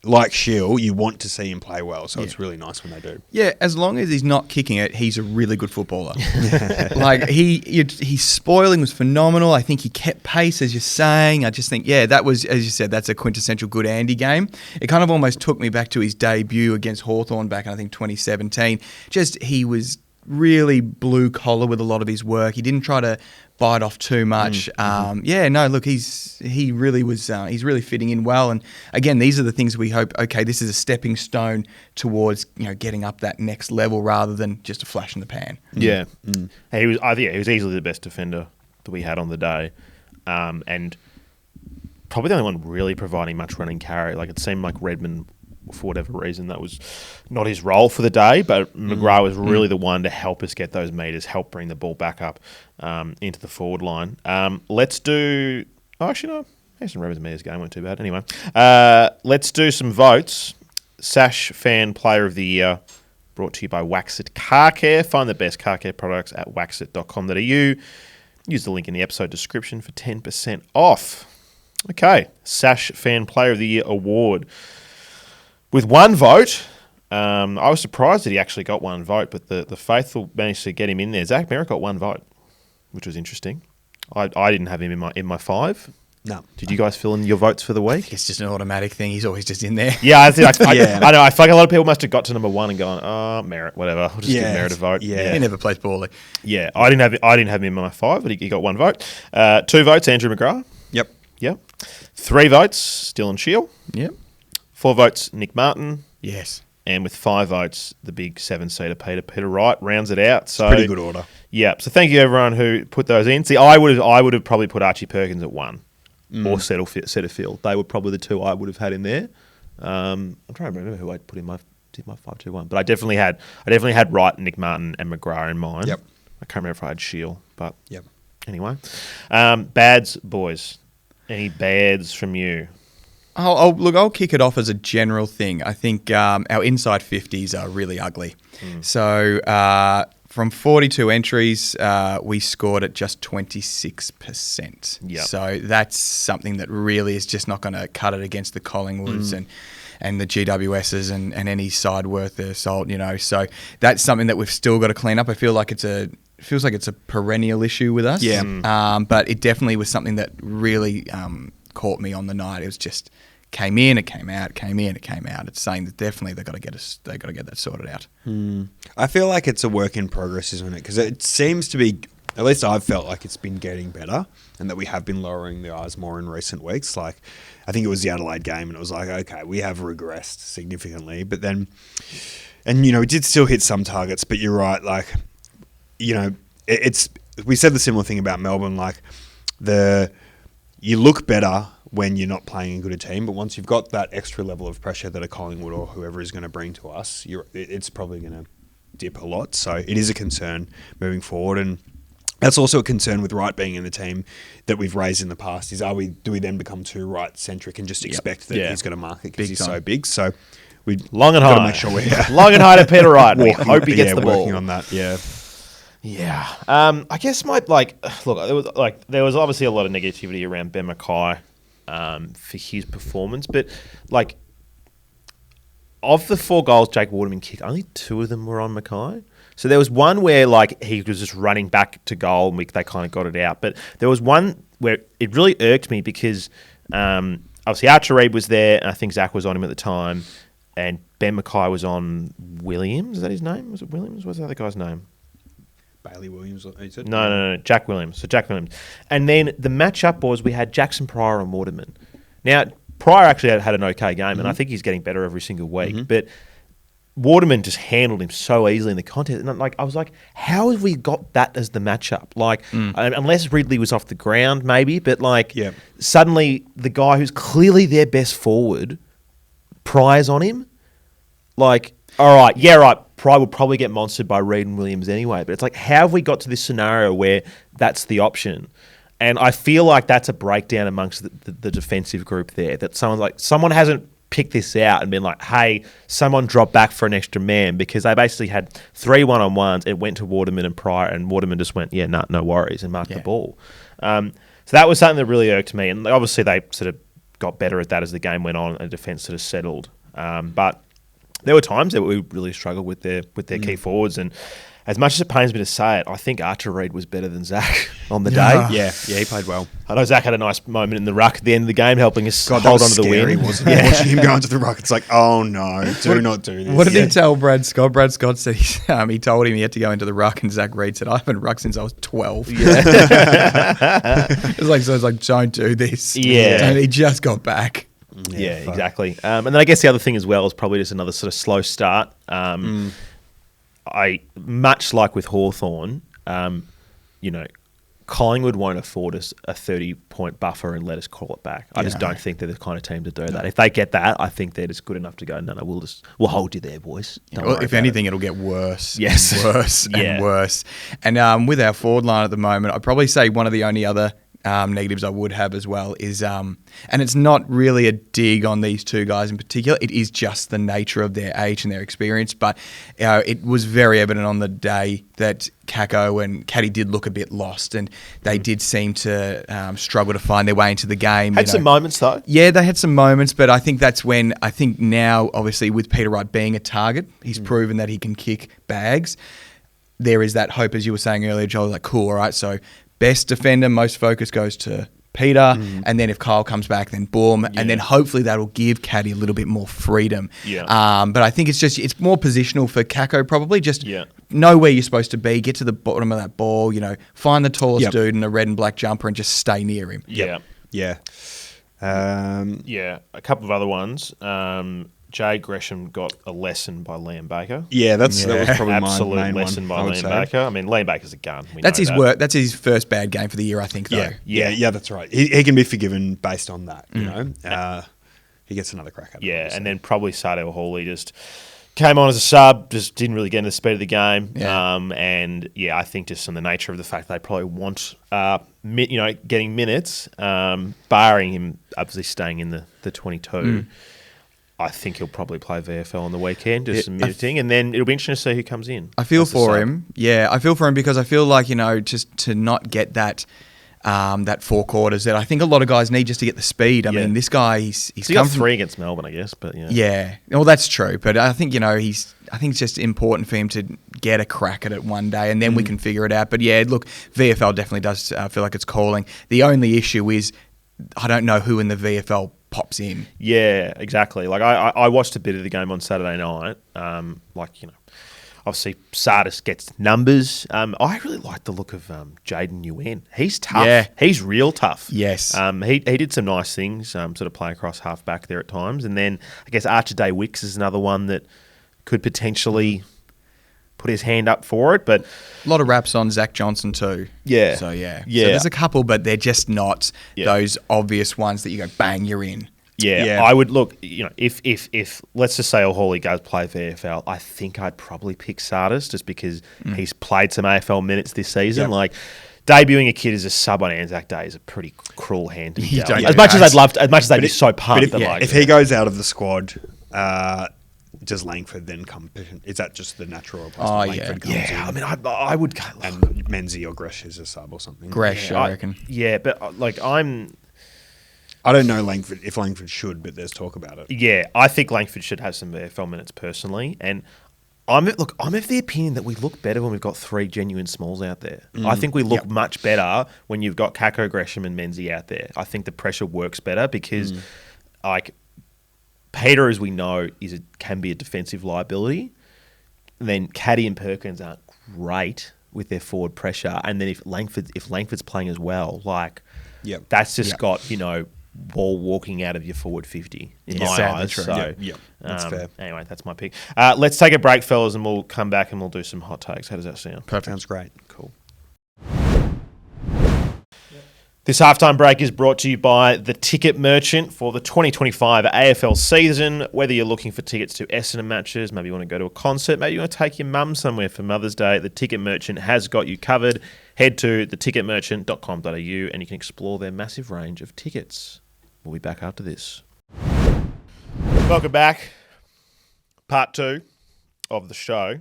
like Shield, you want to see him play well, so it's really nice when they do. Yeah, as long as he's not kicking it, he's a really good footballer. Like his spoiling was phenomenal. I think he kept pace, as you're saying. I just think, that was, as you said, that's a quintessential good Andy game. It kind of almost took me back to his debut against Hawthorn back in, I think, 2017. He was really blue collar with a lot of his work. He didn't try to bite off too much. He really was. He's really fitting in well. And again, these are the things we hope. Okay, this is a stepping stone towards getting up that next level rather than just a flash in the pan. Yeah, he was. I think he was easily the best defender that we had on the day, and probably the only one really providing much running carry. Like it seemed like Redmond, for whatever reason, that was not his role for the day, but McGrath was really the one to help us get those metres, help bring the ball back up into the forward line. Let's do... Oh, actually, no. Essendon Rebels meters game weren't too bad. Anyway, let's do some votes. Sash Fan Player of the Year, brought to you by Waxit Car Care. Find the best car care products at waxit.com.au. Use the link in the episode description for 10% off. Okay, Sash Fan Player of the Year award. With one vote, I was surprised that he actually got one vote, but the faithful managed to get him in there. Zach Merritt got one vote, which was interesting. I didn't have him in my 5. No. Did you guys fill in your votes for the week? It's just an automatic thing. He's always just in there. Yeah, I know. I feel like a lot of people must have got to number 1 and gone, Merritt, whatever. I'll just give Merritt a vote. Yeah. He never plays poorly. Yeah, I didn't have him in my 5, but he got 1 vote. 2 votes, Andrew McGrath. Yep. 3 votes, Dylan Shield. Yep. 4 votes, Nick Martin. Yes. And with 5 votes, the big 7-seater Peter Wright rounds it out. So pretty good order. Yeah. So thank you everyone who put those in. See, I would have probably put Archie Perkins at 1 or Setterfield. They were probably the 2 I would have had in there. I'm trying to remember who I put in my 5-2-1, but I definitely had Wright, Nick Martin, and McGrath in mine. Yep. I can't remember if I had Shield, but anyway, bads boys. Any bads from you? I'll kick it off as a general thing. I think our inside 50s are really ugly. So from 42 entries, we scored at just 26%. Yep. So that's something that really is just not going to cut it against the Collingwoods and the GWSs and any side worth their salt, So that's something that we've still got to clean up. I feel like it feels like it's a perennial issue with us. Yeah. But it definitely was something that really caught me on the night. It was just came in, it came out, came in, it came out. It's saying that definitely they got to get that sorted out. I feel like it's a work in progress, isn't it? Because it seems to be, at least I've felt like it's been getting better, and that we have been lowering the eyes more in recent weeks. Like, I think it was the Adelaide game, and it was like, okay, we have regressed significantly, but then, and we did still hit some targets. But you're right, like, it's we said the similar thing about Melbourne, like you look better when you're not playing a good team, but once you've got that extra level of pressure that a Collingwood or whoever is going to bring to us, it's probably going to dip a lot. So it is a concern moving forward, and that's also a concern with Wright being in the team that we've raised in the past. Is do we then become too Wright centric and just expect that he's going to mark it because he's so big? So we long and high. Got to make sure we're long and high to Peter Wright. We hope he gets the ball. Working on that. Yeah. Yeah. I guess there was obviously a lot of negativity around Ben Mackay for his performance, but of the 4 goals Jake Waterman kicked, only 2 of them were on Mackay. So there was one where he was just running back to goal and they kind of got it out. But there was one where it really irked me because obviously Archer Reid was there, and I think Zach was on him at the time, and Ben Mackay was on Williams. Is that his name? Was it Williams? What's the other guy's name? Bailey Williams, you said? No, Jack Williams. So Jack Williams. And then the match-up was we had Jackson Pryor and Waterman. Now, Pryor actually had an okay game, and I think he's getting better every single week. But Waterman just handled him so easily in the contest. And I was like, how have we got that as the matchup? Unless Ridley was off the ground, maybe, but suddenly the guy who's clearly their best forward, Pryor's on him. All right, Pryor will probably get monstered by Reid and Williams anyway. But it's like, how have we got to this scenario where that's the option? And I feel like that's a breakdown amongst the defensive group there. That someone hasn't picked this out and been like, hey, someone drop back for an extra man, because they basically had 3 one-on-ones. It went to Waterman and Pryor, and Waterman just went, no worries, and marked the ball. So that was something that really irked me. And obviously they sort of got better at that as the game went on and defence sort of settled. But there were times that we really struggled with their key forwards, and as much as it pains me to say it, I think Archer Reid was better than Zach on the day. Yeah, he played well. I know Zach had a nice moment in the ruck at the end of the game, helping us hold on to the win. Wasn't it? Watching him go into the ruck, it's like, oh no, do not do this. What did he tell Brad Scott? Brad Scott said he told him he had to go into the ruck, and Zach Reid said, I haven't rucked since I was 12. Yeah. It's like, don't do this. Yeah. He just got back. Yeah, exactly. And then I guess the other thing as well is probably just another sort of slow start. Much like with Hawthorn, Collingwood won't afford us a 30-point buffer and let us call it back. I just don't think they're the kind of team to do that. If they get that, I think they're just good enough to go, no, we'll hold you there, boys. Well, if anything, it'll get worse. Yes. And worse and worse. And with our forward line at the moment, I'd probably say one of the only other negatives I would have as well is, and it's not really a dig on these two guys in particular, it is just the nature of their age and their experience, but it was very evident on the day that Kako and Caddy did look a bit lost, and they did seem to struggle to find their way into the game. Had some moments though. Yeah, they had some moments, but I think that's when, now, obviously, with Peter Wright being a target, he's proven that he can kick bags. There is that hope, as you were saying earlier, Joel, like, cool, all right, so best defender, most focus goes to Peter, and then if Kyle comes back, then boom, and then hopefully that'll give Caddy a little bit more freedom. Yeah. But I think it's more positional for Kako probably. Just know where you're supposed to be, get to the bottom of that ball, find the tallest dude in a red and black jumper and just stay near him. Yeah. Yeah. A couple of other ones. Jay Gresham got a lesson by Liam Baker. Yeah, that was probably absolute my main lesson one, by Liam Baker. I mean, Liam Baker's a gun. That's his work. That's his first bad game for the year, I think. Though. Yeah, that's right. He can be forgiven based on that. He gets another crack at it. Yeah, and then probably Sardell Hawley just came on as a sub, just didn't really get into the speed of the game. Yeah. I think just on the nature of the fact they probably want, getting minutes, barring him obviously staying in the 22. I think he'll probably play VFL on the weekend, just some minuting, and then it'll be interesting to see who comes in. I feel for him. Yeah, I feel for him because I feel like, just to not get that that 4 quarters that I think a lot of guys need just to get the speed. I mean, this guy, he's he got 3 against Melbourne, I guess, but yeah. Yeah, well, that's true, but I think, I think it's just important for him to get a crack at it one day, and then we can figure it out. But yeah, look, VFL definitely does feel like it's calling. The only issue is I don't know who in the VFL pops in. Yeah, exactly. Like I watched a bit of the game on Saturday night. Obviously Sardis gets numbers. I really like the look of Jaden Nguyen. He's tough. Yeah. He's real tough. Yes. He did some nice things, sort of play across half back there at times. And then I guess Archer Day Wicks is another one that could potentially put his hand up for it, but a lot of raps on Zach Johnson too. Yeah. So So there's a couple, but they're just not those obvious ones that you go, bang, you're in. Yeah. I would look, if let's just say O'Hawley goes play VFL, I think I'd probably pick Sardis just because he's played some AFL minutes this season. Like debuting a kid as a sub on Anzac Day is a pretty cruel hand to be dealt. As much as they'd be so pumped. If he goes out of the squad, does Langford then come? Is that just the natural replacement? Langford comes in? I mean, I would. And Menzie or Gresh is a sub or something. Gresh, I reckon. Yeah, but I don't know if Langford should, but there's talk about it. Yeah, I think Langford should have some VFL minutes personally, and I'm of the opinion that we look better when we've got 3 genuine smalls out there. I think we look much better when you've got Kako, Gresham, and Menzie out there. I think the pressure works better because, Peter, as we know, can be a defensive liability. And then Caddy and Perkins aren't great with their forward pressure. And then if Langford's playing as well, that's just got, ball walking out of your forward 50 in my Sadly eyes. true. So, Yep. That's fair. Anyway, that's my pick. Let's take a break, fellas, and we'll come back and we'll do some hot takes. How does that sound? Perfect. Sounds great. Cool. This halftime break is brought to you by The Ticket Merchant for the 2025 AFL season. Whether you're looking for tickets to Essendon matches, maybe you want to go to a concert, maybe you want to take your mum somewhere for Mother's Day, The Ticket Merchant has got you covered. Head to theticketmerchant.com.au and you can explore their massive range of tickets. We'll be back after this. Welcome back. Part 2 of the show.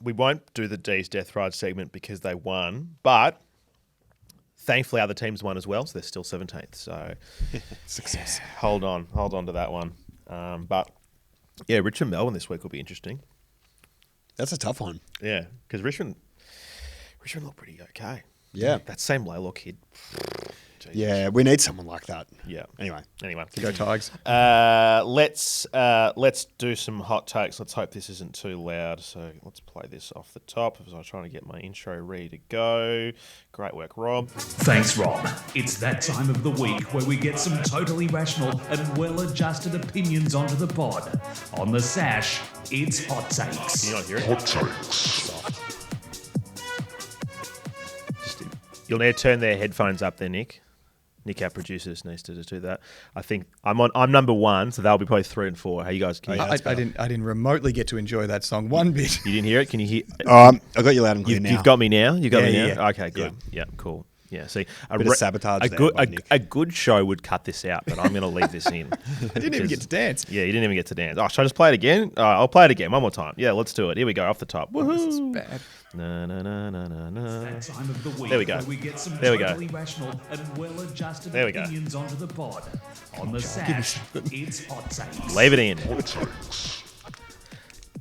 We won't do the D's Death Ride segment because they won, but thankfully other teams won as well, so they're still 17th. So Success. hold on to that one. But yeah, Richmond Melbourne this week will be interesting. That's a tough one. Yeah, because Richmond look pretty okay. Yeah. That same Laylaw kid. Jesus. Yeah, we need someone like that. Yeah. Anyway. Go Tigers. Let's do some hot takes. Let's hope this isn't too loud. So let's play this off the top as I'm trying to get my intro ready to go. Great work, Rob. Thanks, Rob. It's that time of the week where we get some totally rational and well-adjusted opinions onto the pod. On the Sash, it's Hot Takes. Can you not hear it? Hot takes. You'll need to turn their headphones up there, Nick. Nick, our producer, needs to just do that. I think I'm number 1, so they'll be probably 3 and 4. How you guys? Can you, I didn't remotely get to enjoy that song one bit. you didn't hear it? Can you hear? I got you loud and clear now. You've got me now. You got me now. Yeah. Okay, good. Yeah, cool. Yeah, see, Bit of sabotage there by Nick. a good show would cut this out, but I'm going to leave this in. I didn't even get to dance. Yeah, you didn't even get to dance. Oh, should I just play it again? I'll play it again one more time. Yeah, let's do it. Here we go, off the top. Woohoo! This is bad. Na, na, na, na, na, na. That time of the week There we go. where we get some There we go. totally rational and well-adjusted There we go. opinions onto the pod. On the Sash, it's Hot Takes. Leave it in. Hot takes.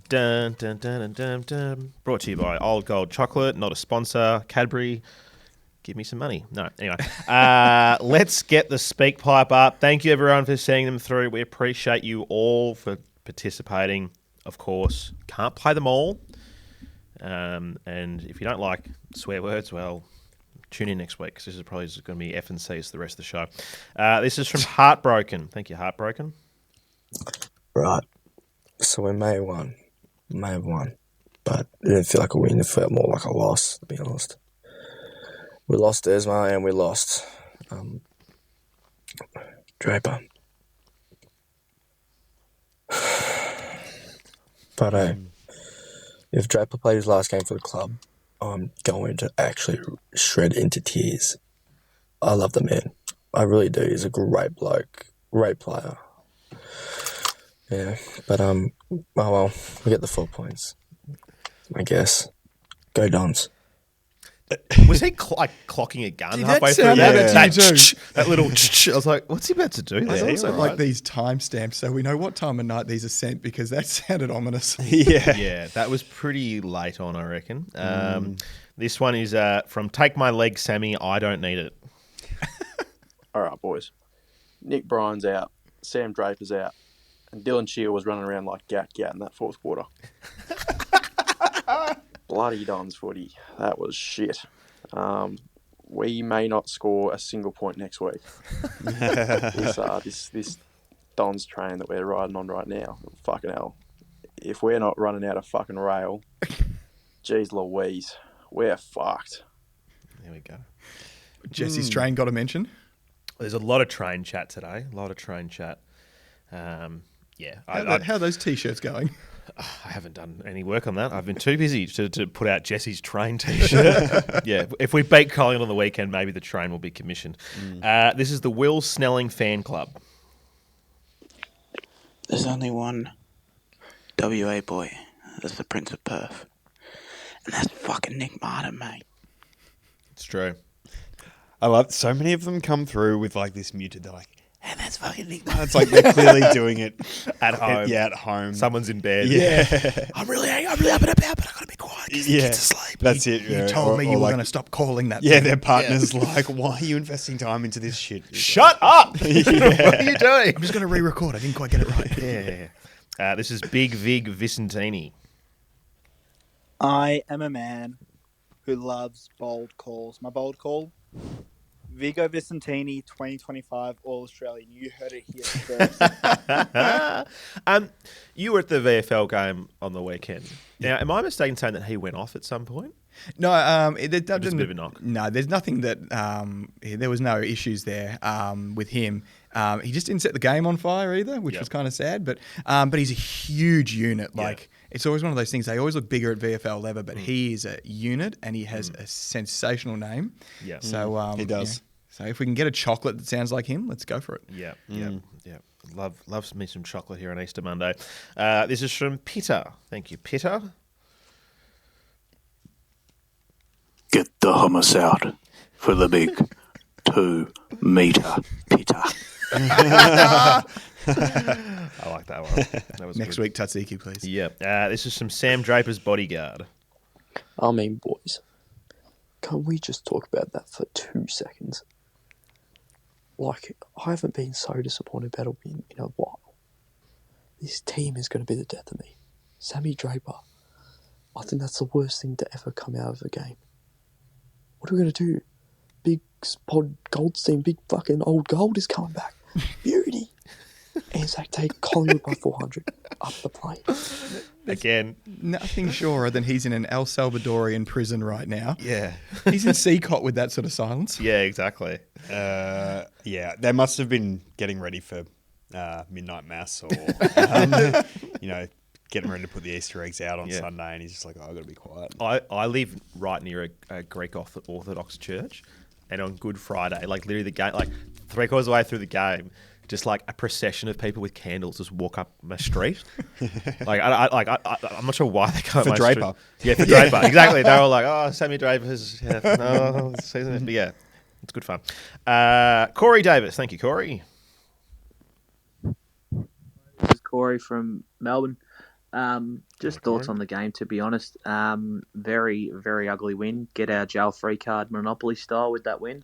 Dun, dun, dun, dun, dun, dun. Brought to you by Old Gold Chocolate, not a sponsor. Cadbury, give me some money. No, anyway. Let's get the speak pipe up. Thank you, everyone, for sending them through. We appreciate you all for participating. Of course, can't play them all. And if you don't like swear words, well, tune in next week because this is probably going to be F and C as the rest of the show. This is from Heartbroken. Thank you, Heartbroken. Right. So we may have won, but it didn't feel like a win. It felt more like a loss, to be honest. We lost Esma and we lost Draper. But if Draper played his last game for the club, I'm going to actually shred into tears. I love the man. I really do. He's a great bloke, great player. Yeah, but oh well, we get the 4 points, I guess. Go Dons. Was he clocking a gun Did halfway that through? sound Yeah, like that to you too? that little. I was like, "What's he about to do?" There's there? also All like right. these timestamps so we know what time of night these are sent because that sounded ominous. Yeah. Yeah, that was pretty late on, I reckon. This one is from Take My Leg, Sammy. I don't need it. All right, boys. Nick Bryan's out. Sam Draper's out. And Dylan Shield was running around like gat in that fourth quarter. Bloody Dons footy. That was shit. We may not score a single point next week. This Dons train that we're riding on right now, fucking hell. If we're not running out of fucking rail, geez Louise, we're fucked. There we go. Jesse's train got a mention. There's a lot of train chat today. A lot of train chat. Yeah, How are those t-shirts going? I haven't done any work on that. I've been too busy to put out Jesse's train t-shirt. Yeah, if we beat Collingwood on the weekend, maybe the train will be commissioned. This is the Will Snelling Fan Club. There's only one WA boy. That's the Prince of Perth. And that's fucking Nick Martin, mate. It's true. I love so many of them come through with like this muted. They're like, And that's fucking Nick Martin. it's like they're clearly doing it At home. Yeah, at home. Someone's in bed. Yeah. I'm really up and about, but I gotta be quiet because the Yeah. kids asleep. That's it. You told me you were going to stop calling that. Yeah, thing. their partner's like, why are you investing time into this shit? Shut up! What are you doing? I'm just going to re-record. I didn't quite get it right. Yeah. This is Big Vig Vicentini. I am a man who loves bold calls. My bold call, Vigo Vicentini, 2025 All-Australian. You heard it here first. You were at the VFL game on the weekend. Now, am I mistaken saying that he went off at some point? No, Just a bit of a knock. No, there's nothing that there was no issues there with him. He just didn't set the game on fire either, which was kind of sad. But he's a huge unit. Like it's always one of those things. They always look bigger at VFL level, but he is a unit and he has a sensational name. Yeah, so he does. So if we can get a chocolate that sounds like him, let's go for it. Yeah. Loves me some chocolate here on Easter Monday. This is from Peter. Thank you, Peter. Get the hummus out for the big 2-meter pitter. I like that one. That was Next good. week, Tatsiki, please. Yep. This is from Sam Draper's bodyguard. I mean, boys, can we just talk about that for 2 seconds? Like, I haven't been so disappointed about a win in a while. This team is going to be the death of me. Sammy Draper, I think that's the worst thing to ever come out of a game. What are we going to do? Big Spod Goldstein, big fucking old gold is coming back. Beauty. Anzac Day, Collingwood by 400. Up the plane. Again. Nothing surer than he's in an El Salvadorian prison right now. Yeah. He's in Seacott with that sort of silence. Yeah, exactly. They must have been getting ready for midnight mass or, getting ready to put the Easter eggs out on Sunday, and he's just like, I've got to be quiet. I live right near a Greek Orthodox church, and on Good Friday, like literally the game, like 3/4 of the way through the game, just like a procession of people with candles just walk up my street. I'm not sure why they go For my Draper. Street. Yeah, for Draper. Exactly. They're all like, oh, Sammy Draper's, season. But yeah, it's good fun. Corey Davis. Thank you, Corey. This is Corey from Melbourne. Just thoughts on the game, to be honest. Very, very ugly win. Get our jail free card Monopoly style with that win.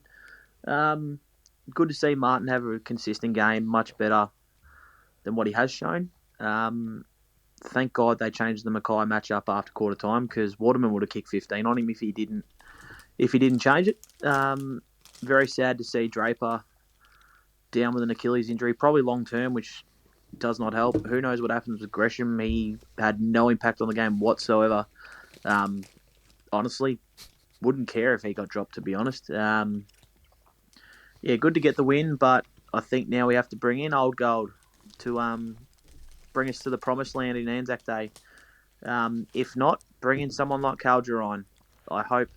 Good to see Martin have a consistent game, much better than what he has shown. Thank God they changed the Mackay matchup after quarter time, because Waterman would have kicked 15 on him if he didn't change it. Very sad to see Draper down with an Achilles injury, probably long term, which does not help. Who knows what happens with Gresham? He had no impact on the game whatsoever. Honestly, wouldn't care if he got dropped, to be honest. Good to get the win, but I think now we have to bring in old gold to bring us to the promised land in Anzac Day. If not, bring in someone like Calderon. I hope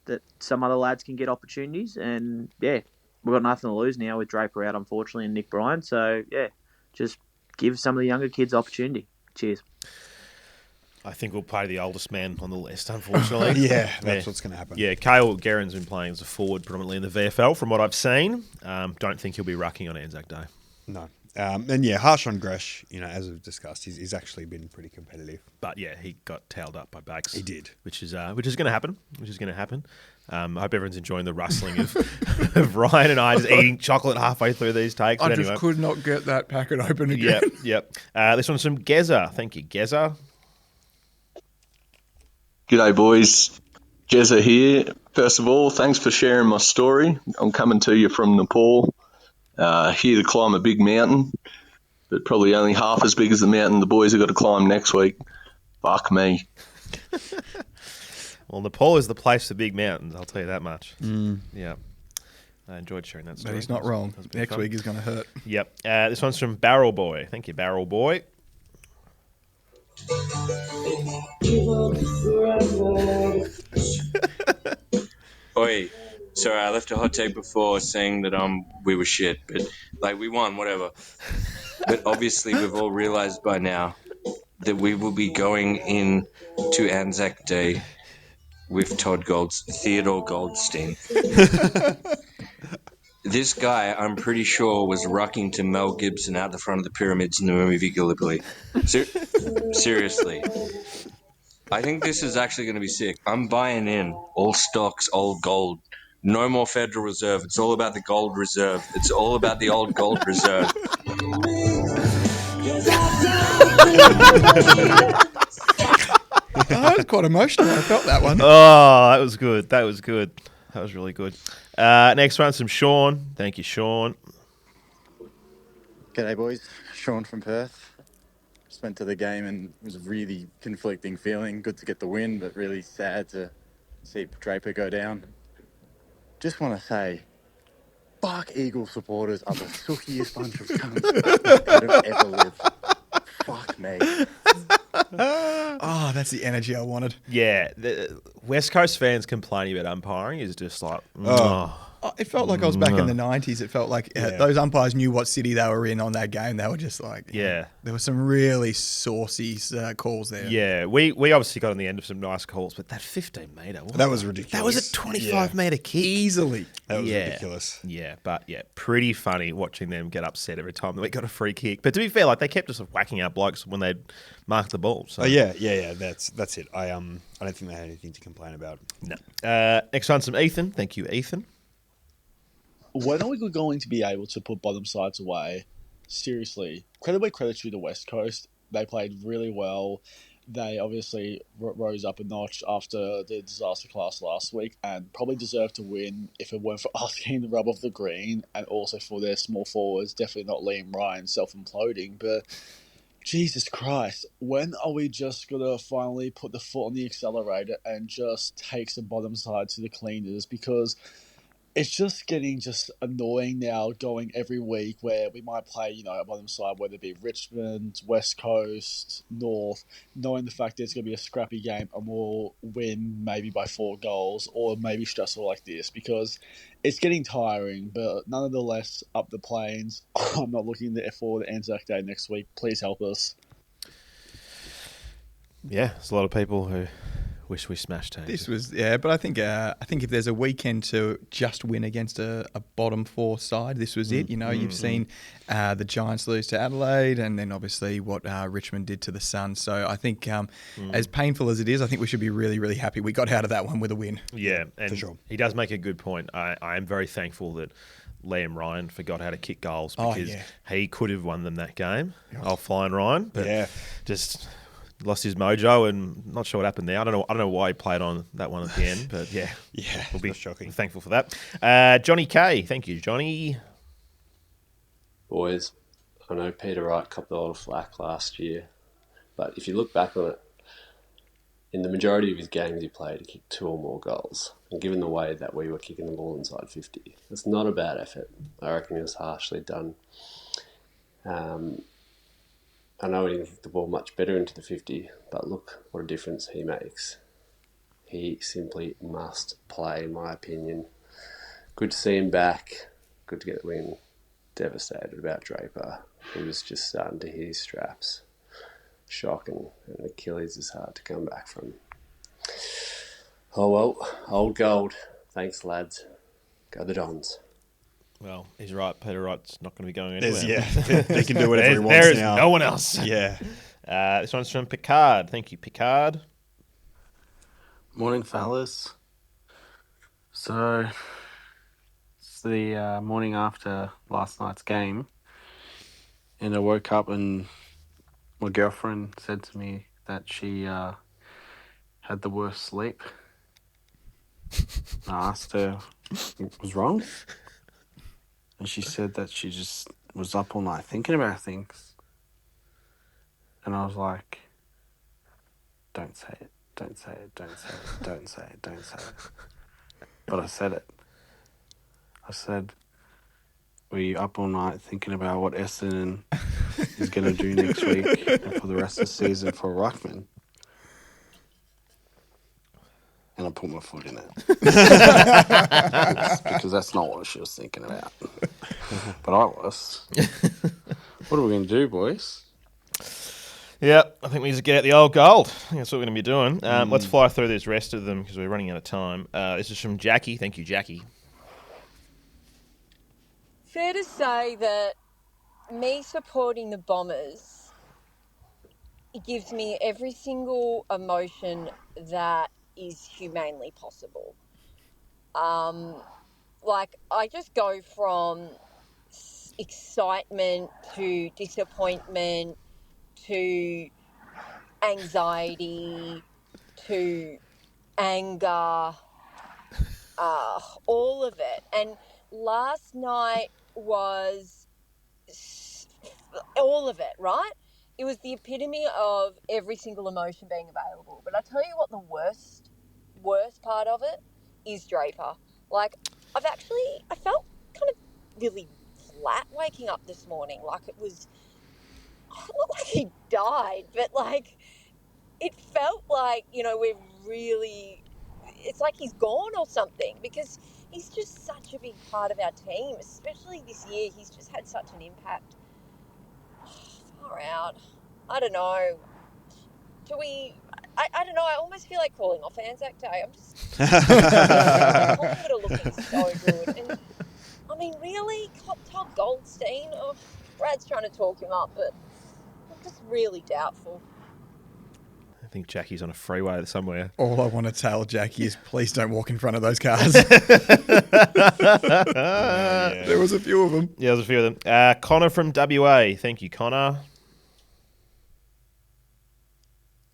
that some other lads can get opportunities, and we've got nothing to lose now with Draper out, unfortunately, and Nick Bryan. So just give some of the younger kids opportunity. Cheers. I think we'll play the oldest man on the list, unfortunately. That's what's going to happen. Yeah, Cale Guerin's been playing as a forward predominantly in the VFL, from what I've seen. Don't think he'll be rucking on Anzac Day. No. Harsh on Gresh, as we've discussed, he's actually been pretty competitive. But he got towed up by Bakes. He did. Which is going to happen. I hope everyone's enjoying the rustling of Ryan and I just eating chocolate halfway through these takes. I just could not get that packet open again. Yep. This one's from Geza. Thank you, Geza. G'day, boys. Geza here. First of all, thanks for sharing my story. I'm coming to you from Nepal. Here to climb a big mountain, but probably only half as big as the mountain the boys have got to climb next week. Fuck me. Well, Nepal is the place for big mountains, I'll tell you that much. Yeah. I enjoyed sharing that story. But he's not wrong. Next week is going to hurt. Yep. This one's from Barrel Boy. Thank you, Barrel Boy. Oi, sorry, I left a hot take before saying that we were shit, but we won, whatever. But obviously we've all realised by now that we will be going in to Anzac Day with Theodore Goldstein. This guy, I'm pretty sure, was rucking to Mel Gibson out the front of the pyramids in the movie Gallipoli. Seriously. I think this is actually going to be sick. I'm buying in. All stocks, old gold. No more Federal Reserve. It's all about the gold reserve. It's all about the old gold reserve. That was quite emotional. I felt that one. Oh, that was good. That was really good. Next one's from Sean. Thank you, Sean. G'day, boys. Sean from Perth. Just went to the game and it was a really conflicting feeling. Good to get the win, but really sad to see Draper go down. Just want to say, fuck Eagle supporters are the sookiest bunch of cunts that have ever lived. Fuck me. Oh, that's the energy I wanted. Yeah, the West Coast fans complaining about umpiring is just like, It felt like I was back in the 90s. It felt like those umpires knew what city they were in on that game. They were just like, there were some really saucy calls there. Yeah, we obviously got on the end of some nice calls, but that 15-metre. That was ridiculous. That was a 25-metre kick. Easily. That was ridiculous. Yeah, but pretty funny watching them get upset every time that we got a free kick. But to be fair, like they kept us whacking our blokes when they'd mark the ball. So. Yeah. That's it. I don't think they had anything to complain about. No. Next one's from Ethan. Thank you, Ethan. When are we going to be able to put bottom sides away? Seriously, credit where credit's due the West Coast. They played really well. They obviously rose up a notch after the disaster class last week and probably deserved to win if it weren't for us getting the rub off the green and also for their small forwards. Definitely not Liam Ryan self-imploding, but Jesus Christ, when are we just going to finally put the foot on the accelerator and just take some bottom side to the cleaners? Because it's just getting just annoying now going every week where we might play, a bottom side, whether it be Richmond, West Coast, North, knowing the fact that it's going to be a scrappy game and we'll win maybe by 4 goals or maybe stressful like this because it's getting tiring, but nonetheless, up the plains. I'm not looking forward to Anzac Day next week. Please help us. Yeah, there's a lot of people who wish we smashed teams. This was but I think if there's a weekend to just win against a bottom 4 side, this was it. You've seen the Giants lose to Adelaide, and then obviously what Richmond did to the Suns. So I think as painful as it is, I think we should be really, really happy we got out of that one with a win. Yeah, and for sure. He does make a good point. I am very thankful that Liam Ryan forgot how to kick goals because he could have won them that game. I'll flying Ryan, but just lost his mojo and not sure what happened there. I don't know why he played on that one at the end, but we'll be shocking. Thankful for that. Johnny K, thank you, Johnny. Boys, I know Peter Wright copped a lot of flack last year, but if you look back on it, in the majority of his games he played, he kicked 2 or more goals. And given the way that we were kicking the ball inside 50, it's not a bad effort. I reckon it was harshly done. I know he didn't kick the ball much better into the 50, but look what a difference he makes. He simply must play, in my opinion. Good to see him back. Good to get the win. Devastated about Draper. He was just starting to hit his straps. Shocking. And Achilles is hard to come back from. Oh well, old gold. Thanks, lads. Go the Dons. Well, he's right. Peter Wright's not going to be going anywhere. They can do whatever he wants there is now. no one else. Yeah. This one's from Picard. Thank you, Picard. Morning, fellas. So, it's the morning after last night's game, and I woke up and my girlfriend said to me that she had the worst sleep. I asked her what was wrong, and she said that she just was up all night thinking about things. And I was like, don't say it, don't say it, don't say it, don't say it, don't say it. But I said it. I said, were you up all night thinking about what Essendon is going to do next week and for the rest of the season for Ruckman? And I put my foot in it. Because that's not what she was thinking about. But I was. What are we going to do, boys? Yeah, I think we need to get out the old gold. I think that's what we're going to be doing. Let's fly through this rest of them because we're running out of time. This is from Jackie. Thank you, Jackie. Fair to say that me supporting the Bombers, it gives me every single emotion that is humanly possible. I just go from excitement to disappointment to anxiety to anger. all of it. And last night was all of it, right? It was the epitome of every single emotion being available. But I tell you what, the worst part of it is Draper. Like, I felt kind of really flat waking up this morning. Like, it was not like he died, but like, it felt like, we're really, it's like he's gone or something, because he's just such a big part of our team, especially this year. He's just had such an impact. Far out. I don't know. Do we? I don't know. I almost feel like calling off Anzac Day. I'm just Collingwood are looking so good, and I mean, really, Todd Goldstein. Oh, Brad's trying to talk him up, but I'm just really doubtful. I think Jackie's on a freeway somewhere. All I want to tell Jackie is please don't walk in front of those cars. There was a few of them. Yeah, there was a few of them. Connor from WA. Thank you, Connor.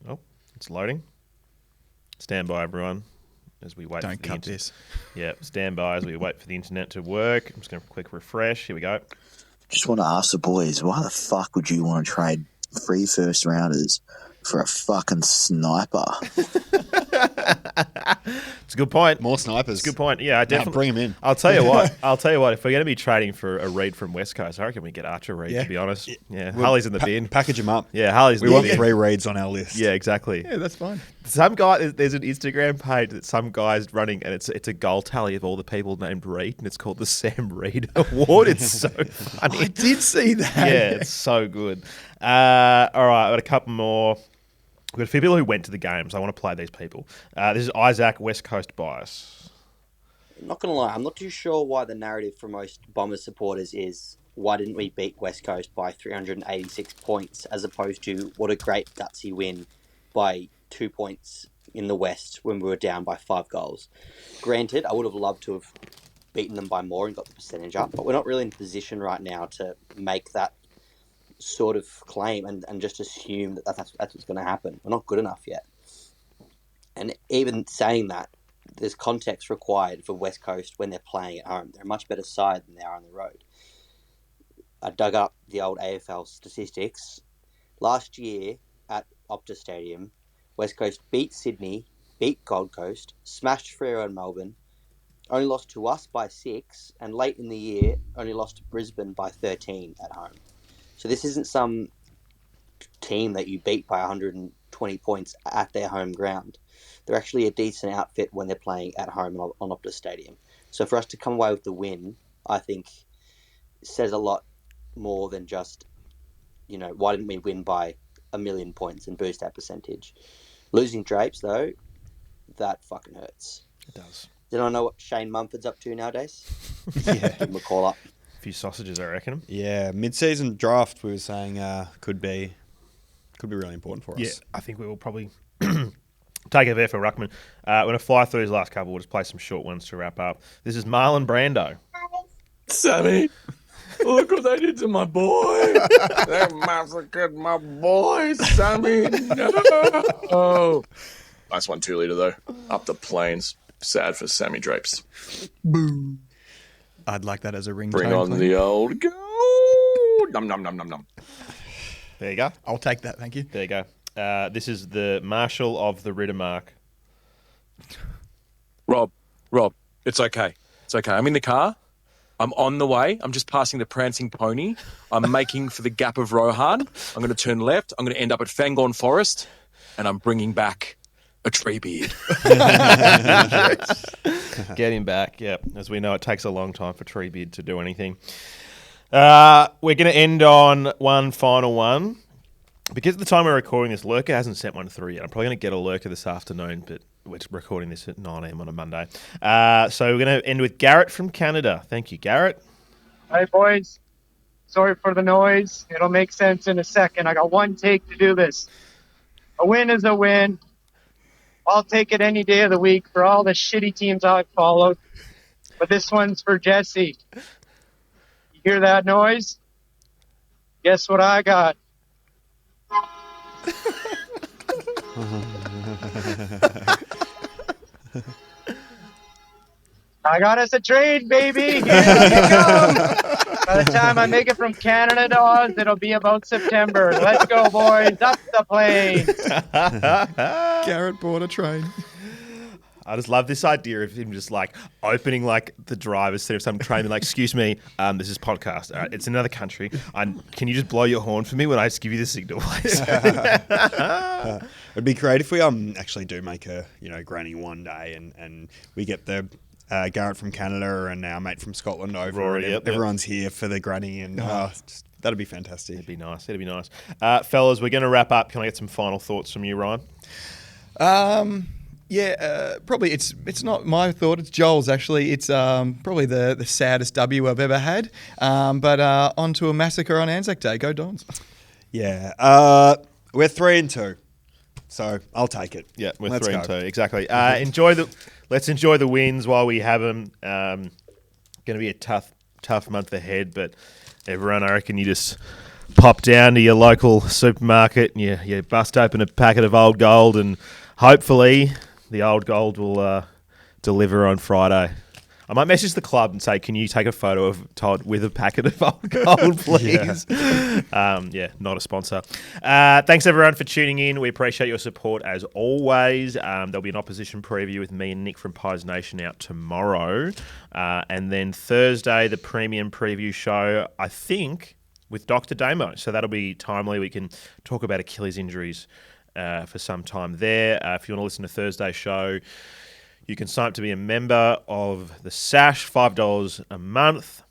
Oh, it's loading. Stand by, everyone, as we wait Don't for the cut this. Yeah, stand by as we wait for the internet to work. I'm just going to quick refresh. Here we go. Just want to ask the boys, why the fuck would you want to trade 3 first rounders for a fucking sniper? It's a good point. More snipers. It's a good point. Yeah, I definitely bring them in. I'll tell you what. If we're going to be trading for a Reed from West Coast, I reckon we get Archer Reed. Yeah. To be honest, yeah, We'll Harley's in the bin. Package them up. Yeah, Harley's. We in the want bin. 3 Reeds on our list. Yeah, exactly. Yeah, that's fine. Some guy, there's an Instagram page that some guy's running, and it's a goal tally of all the people named Reed, and it's called the Sam Reed Award. It's so funny. I did see that. Yeah, it's so good. All right, I've got a couple more. We've got a few people who went to the games. I want to play these people. This is Isaac, West Coast bias. I'm not going to lie, I'm not too sure why the narrative for most Bombers supporters is why didn't we beat West Coast by 386 points, as opposed to what a great gutsy win by 2 points in the West when we were down by 5 goals. Granted, I would have loved to have beaten them by more and got the percentage up, but we're not really in a position right now to make that sort of claim and just assume that's what's going to happen. We're not good enough yet. And even saying that, there's context required for West Coast when they're playing at home. They're a much better side than they are on the road. I dug up the old AFL statistics. Last year at Optus Stadium, West Coast beat Sydney, beat Gold Coast, smashed Freo and Melbourne, only lost to us by 6, and late in the year only lost to Brisbane by 13 at home. So this isn't some team that you beat by 120 points at their home ground. They're actually a decent outfit when they're playing at home on Optus Stadium. So for us to come away with the win, I think says a lot more than just, why didn't we win by 1 million points and boost our percentage? Losing Drapes, though, that fucking hurts. It does. Did I know what Shane Mumford's up to nowadays? Yeah. Give him a call up. A few sausages, I reckon. Yeah, mid-season draft, we were saying could be really important for us. Yeah, I think we will probably take it there for Ruckman. We're going to fly through these last couple. We'll just play some short ones to wrap up. This is Marlon Brando. Sammy, look what they did to my boy. They massacred my boy, Sammy. No. Nice 1 2 litre, though. Up the plains. Sad for Sammy Drapes. Boom. I'd like that as a ringtone. Bring on please. the old go. Num, num, num, num, num. There you go. I'll take that, thank you. There you go. This is the Marshal of the Riddermark. Rob, it's okay. It's okay. I'm in the car. I'm on the way. I'm just passing the Prancing Pony. I'm making for the Gap of Rohan. I'm going to turn left. I'm going to end up at Fangorn Forest, and I'm bringing back a tree beard. Get him back. Yeah, as we know, it takes a long time for Treebeard to do anything. We're going to end on one final one. Because at the time we're recording this, Lurker hasn't sent one through yet. I'm probably going to get a Lurker this afternoon, but we're recording this at 9 a.m. on a Monday. So we're going to end with Garrett from Canada. Thank you, Garrett. Hey, boys. Sorry for the noise. It'll make sense in a second. I got one take to do this. A win is a win. I'll take it any day of the week for all the shitty teams I've followed. But this one's for Jesse. You hear that noise? Guess what I got? I got us a trade, baby. Here we come. By the time I make it from Canada to Oz, it'll be about September. Let's go, boys. Up the plains. Garrett bought a train. I just love this idea of him just like opening like the drive instead of some train, like, excuse me, this is podcast. All right, it's another country. Can you just blow your horn for me when I just give you the signal, please? It'd be great if we actually do make a granny one day and we get the Garrett from Canada and our mate from Scotland over. Rory, and everyone's here for the granny and that'd be fantastic. It'd be nice. It'd be nice. Fellas, we're going to wrap up. Can I get some final thoughts from you, Ryan? Probably it's not my thought. It's Joel's actually. It's probably the saddest W I've ever had. But on to a massacre on Anzac Day. Go Dons. Yeah, we're 3-2, so I'll take it. Yeah, we're Let's 3-2 go. exactly. Let's enjoy the wins while we have them. Going to be a tough month ahead, but everyone, I reckon you just pop down to your local supermarket and you bust open a packet of Old Gold and hopefully the Old Gold will deliver on Friday. I might message the club and say, can you take a photo of Todd with a packet of Old Gold, please? Not a sponsor. Thanks, everyone, for tuning in. We appreciate your support as always. There'll be an opposition preview with me and Nick from Pies Nation out tomorrow. And then Thursday, the premium preview show, I think, with Dr. Damo. So that'll be timely. We can talk about Achilles injuries for some time there. If you want to listen to Thursday's show, you can sign up to be a member of the Sash, $5 a month,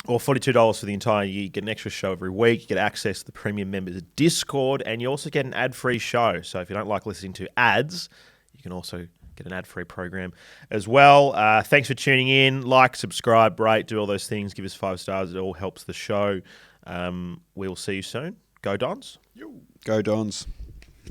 or $42 for the entire year. You get an extra show every week. You get access to the premium members Discord, and you also get an ad-free show. So if you don't like listening to ads, you can also get an ad-free program as well. Thanks for tuning in. Like, subscribe, rate, do all those things. Give us 5 stars. It all helps the show. We will see you soon. Go Dons. Go Dons.